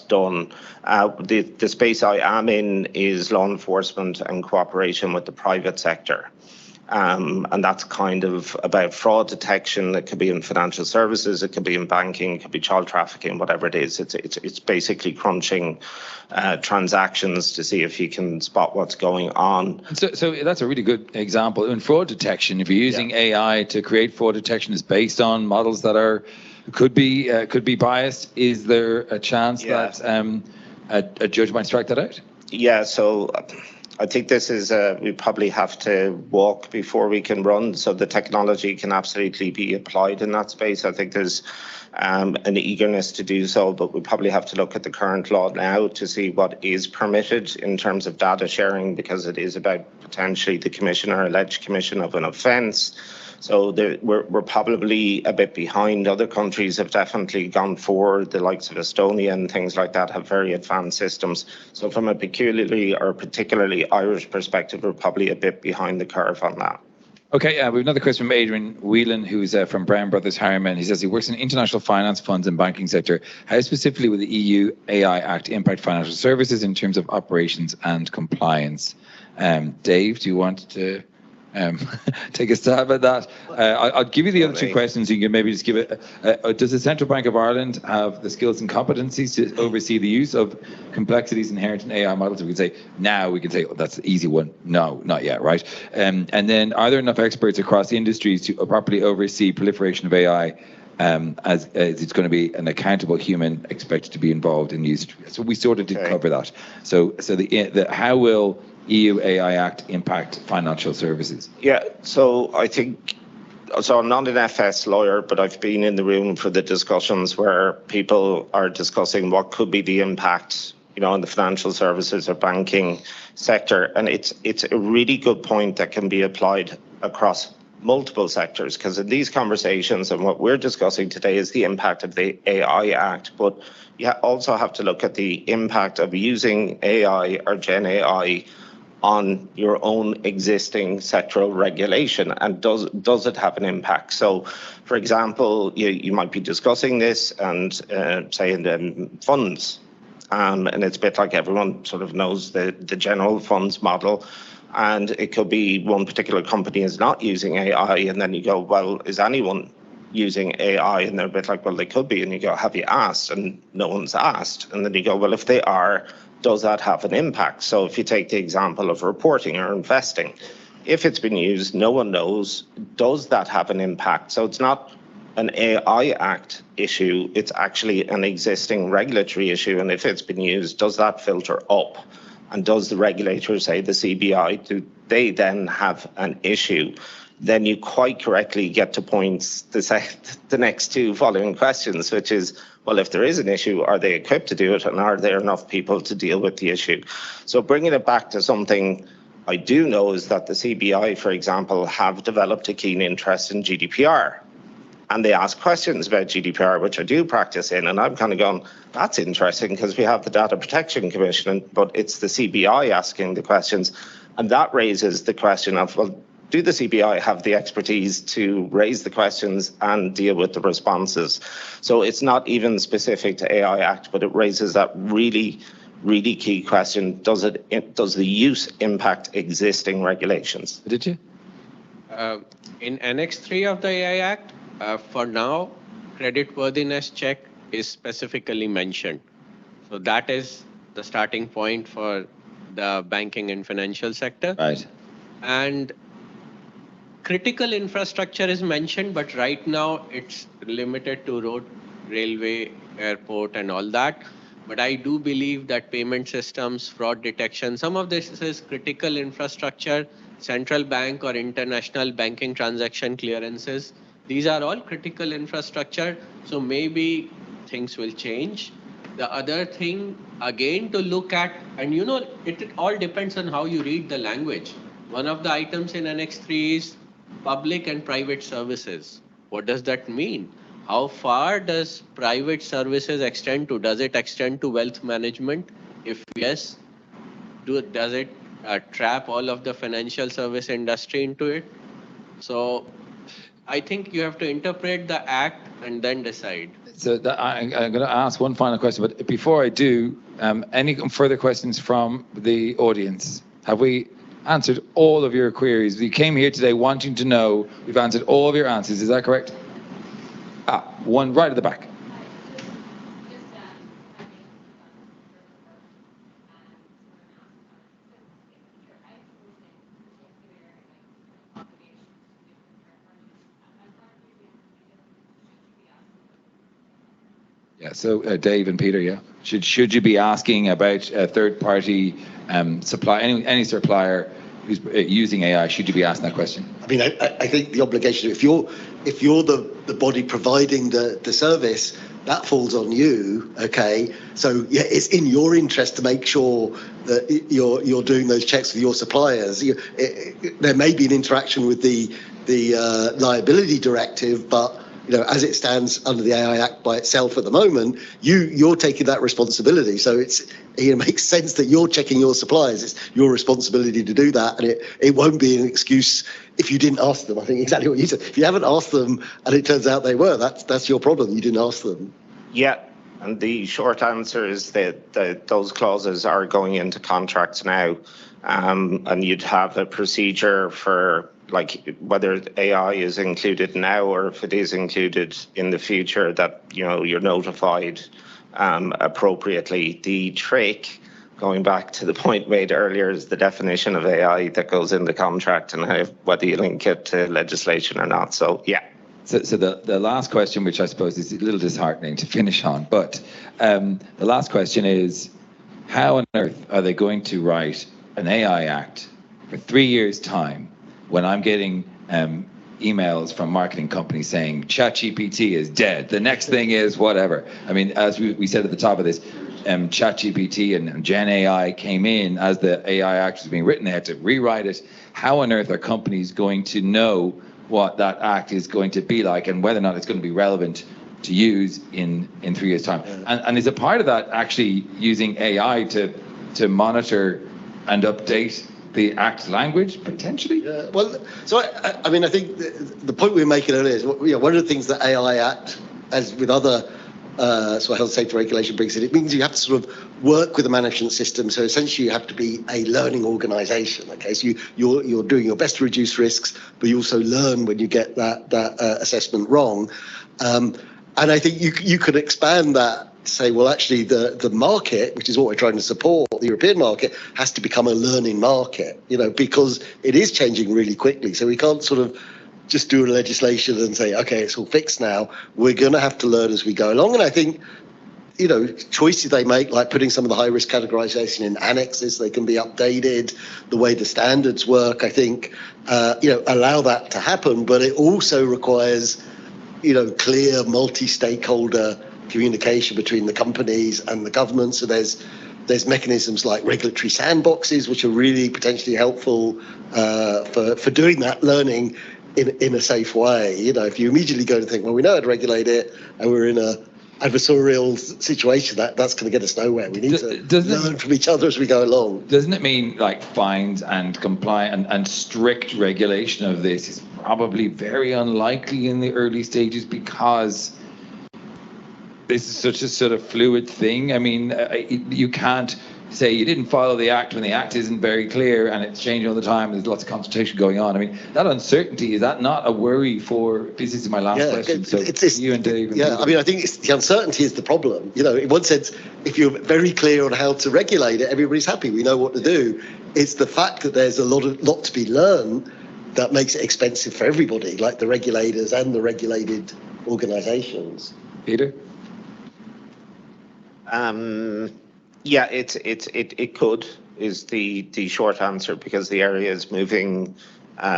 done. The space I am in is law enforcement and cooperation with the private sector. And that's kind of about fraud detection. It could be in financial services, it could be in banking, it could be child trafficking, whatever it is. It's basically crunching transactions to see if you can spot what's going on. So that's a really good example. In fraud detection, if you're using AI to create fraud detection, is based on models that could be biased. Is there a chance that a judge might strike that out? Yeah. So I think this is we probably have to walk before we can run. So the technology can absolutely be applied in that space. I think there's an eagerness to do so, but we probably have to look at the current law now to see what is permitted in terms of data sharing, because it is about potentially the commission or alleged commission of an offence. So we're probably a bit behind. Other countries have definitely gone forward. The likes of Estonia and things like that have very advanced systems. So from a particularly Irish perspective, we're probably a bit behind the curve on that. Okay, we have another question from Adrian Whelan, who's from Brown Brothers Harriman. He says he works in international finance, funds and banking sector. How specifically will the EU AI Act impact financial services in terms of operations and compliance? Dave, do you want to take a stab at that? I'll give you the other two questions. You can maybe just give it. Does the Central Bank of Ireland have the skills and competencies to oversee the use of complexities inherent in AI models? We can say, oh, that's the easy one. No, not yet, right? And then, are there enough experts across the industries to properly oversee proliferation of AI? As it's going to be an accountable human expected to be involved in use. So we sort of did cover that. So how will EU AI Act impact financial services? Yeah, so I think, I'm not an FS lawyer, but I've been in the room for the discussions where people are discussing what could be the impact, in the financial services or banking sector. And it's a really good point that can be applied across multiple sectors, because in these conversations and what we're discussing today is the impact of the AI Act, but you also have to look at the impact of using AI or Gen AI on your own existing sectoral regulation, and does it have an impact? So, for example, you might be discussing this and say in the funds, and it's a bit like everyone sort of knows the general funds model, and it could be one particular company is not using AI, and then you go, well, is anyone using AI? And they're a bit like, well, they could be, and you go, have you asked? And no one's asked. And then you go, well, if they are, does that have an impact? So if you take the example of reporting or investing, if it's been used, no one knows, does that have an impact? So it's not an AI Act issue, it's actually an existing regulatory issue. And if it's been used, does that filter up? And does the regulator, say the CBI, do they then have an issue? Then you quite correctly get to points the next two following questions, which is, well, if there is an issue, are they equipped to do it, and are there enough people to deal with the issue? So bringing it back to something I do know is that the CBI, for example, have developed a keen interest in GDPR. And they ask questions about GDPR, which I do practice in, and I'm kind of going, that's interesting, because we have the Data Protection Commission, but it's the CBI asking the questions. And that raises the question of, well, do the CBI have the expertise to raise the questions and deal with the responses? So it's not even specific to AI Act, but it raises that really, really key question. Does the use impact existing regulations? Did you? In Annex 3 of the AI Act, for now, creditworthiness check is specifically mentioned. So that is the starting point for the banking and financial sector. Right. And critical infrastructure is mentioned, but right now it's limited to road, railway, airport, and all that. But I do believe that payment systems, fraud detection, some of this is critical infrastructure, central bank or international banking transaction clearances. These are all critical infrastructure. So maybe things will change. The other thing, again, to look at, and it all depends on how you read the language. One of the items in Annex 3 is public and private services. What does that mean? How far does private services extend to? Does it extend to wealth management? If yes, does it trap all of the financial service industry into it? So I think you have to interpret the act and then decide. So I'm going to ask one final question, but before I do, any further questions from the audience? Have we answered all of your queries? You came here today wanting to know. We've answered all of your answers. Is that correct? One right at the back. Yeah, so Dave and Peter, yeah. Should you be asking about a third-party supply, any supplier who's using AI, should you be asking that question? I mean, I think the obligation, if you're the body providing the service, that falls on you, okay? So yeah, it's in your interest to make sure that you're doing those checks with your suppliers. There may be an interaction with the liability directive, but as it stands under the AI Act by itself at the moment, you're taking that responsibility. So it makes sense that you're checking your suppliers. It's your responsibility to do that, and it won't be an excuse if you didn't ask them. I think exactly what you said. If you haven't asked them and it turns out they were, that's your problem. You didn't ask them. Yeah, and the short answer is that those clauses are going into contracts now, and you'd have a procedure for, like, whether AI is included now or if it is included in the future, that you're notified appropriately. The trick, going back to the point made earlier, is the definition of AI that goes in the contract and whether you link it to legislation or not. So yeah. So the last question, which I suppose is a little disheartening to finish on, but the last question is, how on earth are they going to write an AI Act for 3 years' time when I'm getting emails from marketing companies saying ChatGPT is dead, the next thing is whatever? I mean, as we said at the top of this, ChatGPT and Gen AI came in as the AI Act was being written. They had to rewrite it. How on earth are companies going to know what that act is going to be like and whether or not it's going to be relevant to use in 3 years' time? And is a part of that actually using AI to monitor and update the Act language, potentially? Yeah, well, so I mean, I think the point we were making earlier is, one of the things that AI Act, as with other sort of health safety regulation, brings in, it means you have to sort of work with the management system. So essentially you have to be a learning organisation, okay? So you're doing your best to reduce risks, but you also learn when you get that assessment wrong. And I think you could expand that, say, well, actually the market, which is what we're trying to support, the European market, has to become a learning market, because it is changing really quickly. So we can't sort of just do a legislation and say, okay, it's all fixed now. We're going to have to learn as we go along. And I think, choices they make, like putting some of the high risk categorization in annexes, they can be updated, the way the standards work, I think, allow that to happen. But it also requires, clear multi-stakeholder communication between the companies and the government. So there's mechanisms like regulatory sandboxes, which are really potentially helpful for doing that learning in a safe way. If you immediately go to think, well, we know how to regulate it and we're in a adversarial situation, that's going to get us nowhere. We need to learn from each other as we go along. Doesn't it mean like fines and compliance and strict regulation of this is probably very unlikely in the early stages, because this is such a sort of fluid thing? I mean, you can't say you didn't follow the Act when the Act isn't very clear and it's changing all the time. There's lots of consultation going on. I mean, that uncertainty, is that not a worry for, this is my last question, so you and Dave. I mean, I think the uncertainty is the problem. In one sense, if you're very clear on how to regulate it, everybody's happy. We know what to do. It's the fact that there's a lot to be learned that makes it expensive for everybody, like the regulators and the regulated organisations. Peter? Yeah, it could, is the short answer, because the area is moving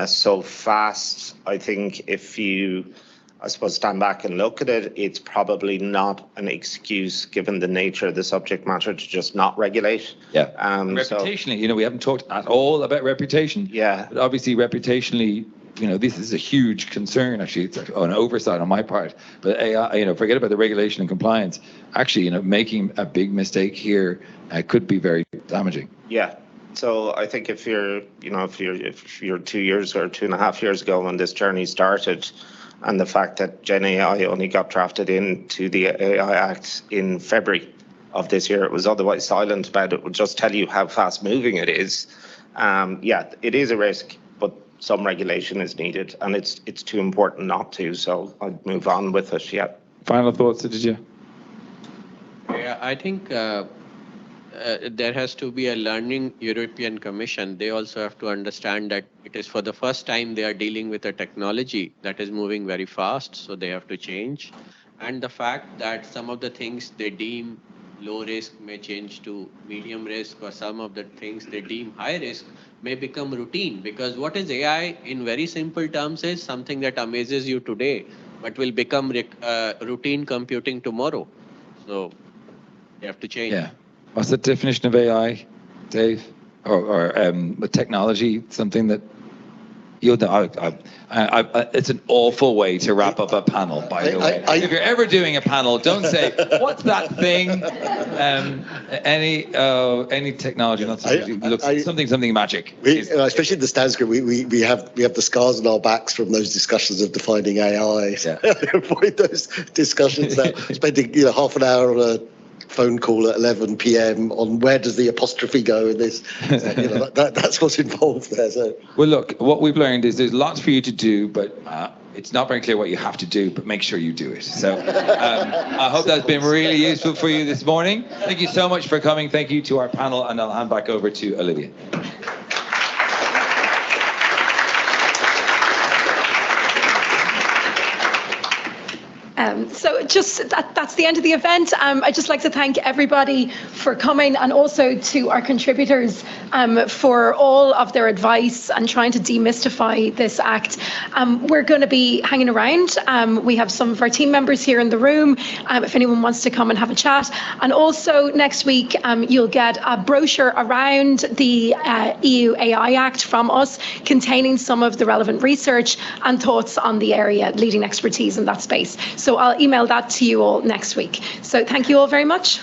so fast. I think if you, I suppose, stand back and look at it, it's probably not an excuse, given the nature of the subject matter, to just not regulate. Yeah. Reputationally, we haven't talked at all about reputation. Yeah. But obviously, reputationally, this is a huge concern. Actually, it's an oversight on my part. But AI, forget about the regulation and compliance. Actually, making a big mistake here could be very damaging. Yeah. So I think if you're 2 years or 2.5 years ago when this journey started, and the fact that Gen AI only got drafted into the AI Act in February of this year, it was otherwise silent about it, would just tell you how fast moving it is. Yeah, it is a risk, but some regulation is needed, and it's too important not to. So I'd move on with it. Yeah. Final thoughts, did you? Yeah, I think there has to be a learning European Commission. They also have to understand that it is for the first time they are dealing with a technology that is moving very fast, so they have to change. And the fact that some of the things they deem low risk may change to medium risk, or some of the things they deem high risk may become routine. Because what is AI in very simple terms is something that amazes you today, but will become routine computing tomorrow. So you have to change. Yeah. What's the definition of AI, Dave? Or technology, something that you'll know? It's an awful way to wrap up a panel, by the way. If you're ever doing a panel, don't say, what's that thing? Any technology, not something magic. Especially in the stands group, we have the scars on our backs from those discussions of defining AI. Yeah. Avoid those discussions. That spending half an hour on a phone call at 11 p.m. on where does the apostrophe go in this. That's what's involved there. So. Well, look, what we've learned is there's lots for you to do, but it's not very clear what you have to do, but make sure you do it. So I hope that's been really useful for you this morning. Thank you so much for coming. Thank you to our panel, and I'll hand back over to Olivia. So just that's the end of the event. I'd just like to thank everybody for coming, and also to our contributors for all of their advice and trying to demystify this act. We're going to be hanging around. We have some of our team members here in the room if anyone wants to come and have a chat. And also next week you'll get a brochure around the EU AI Act from us, containing some of the relevant research and thoughts on the area, leading expertise in that space. So I'll email that to you all next week. So thank you all very much.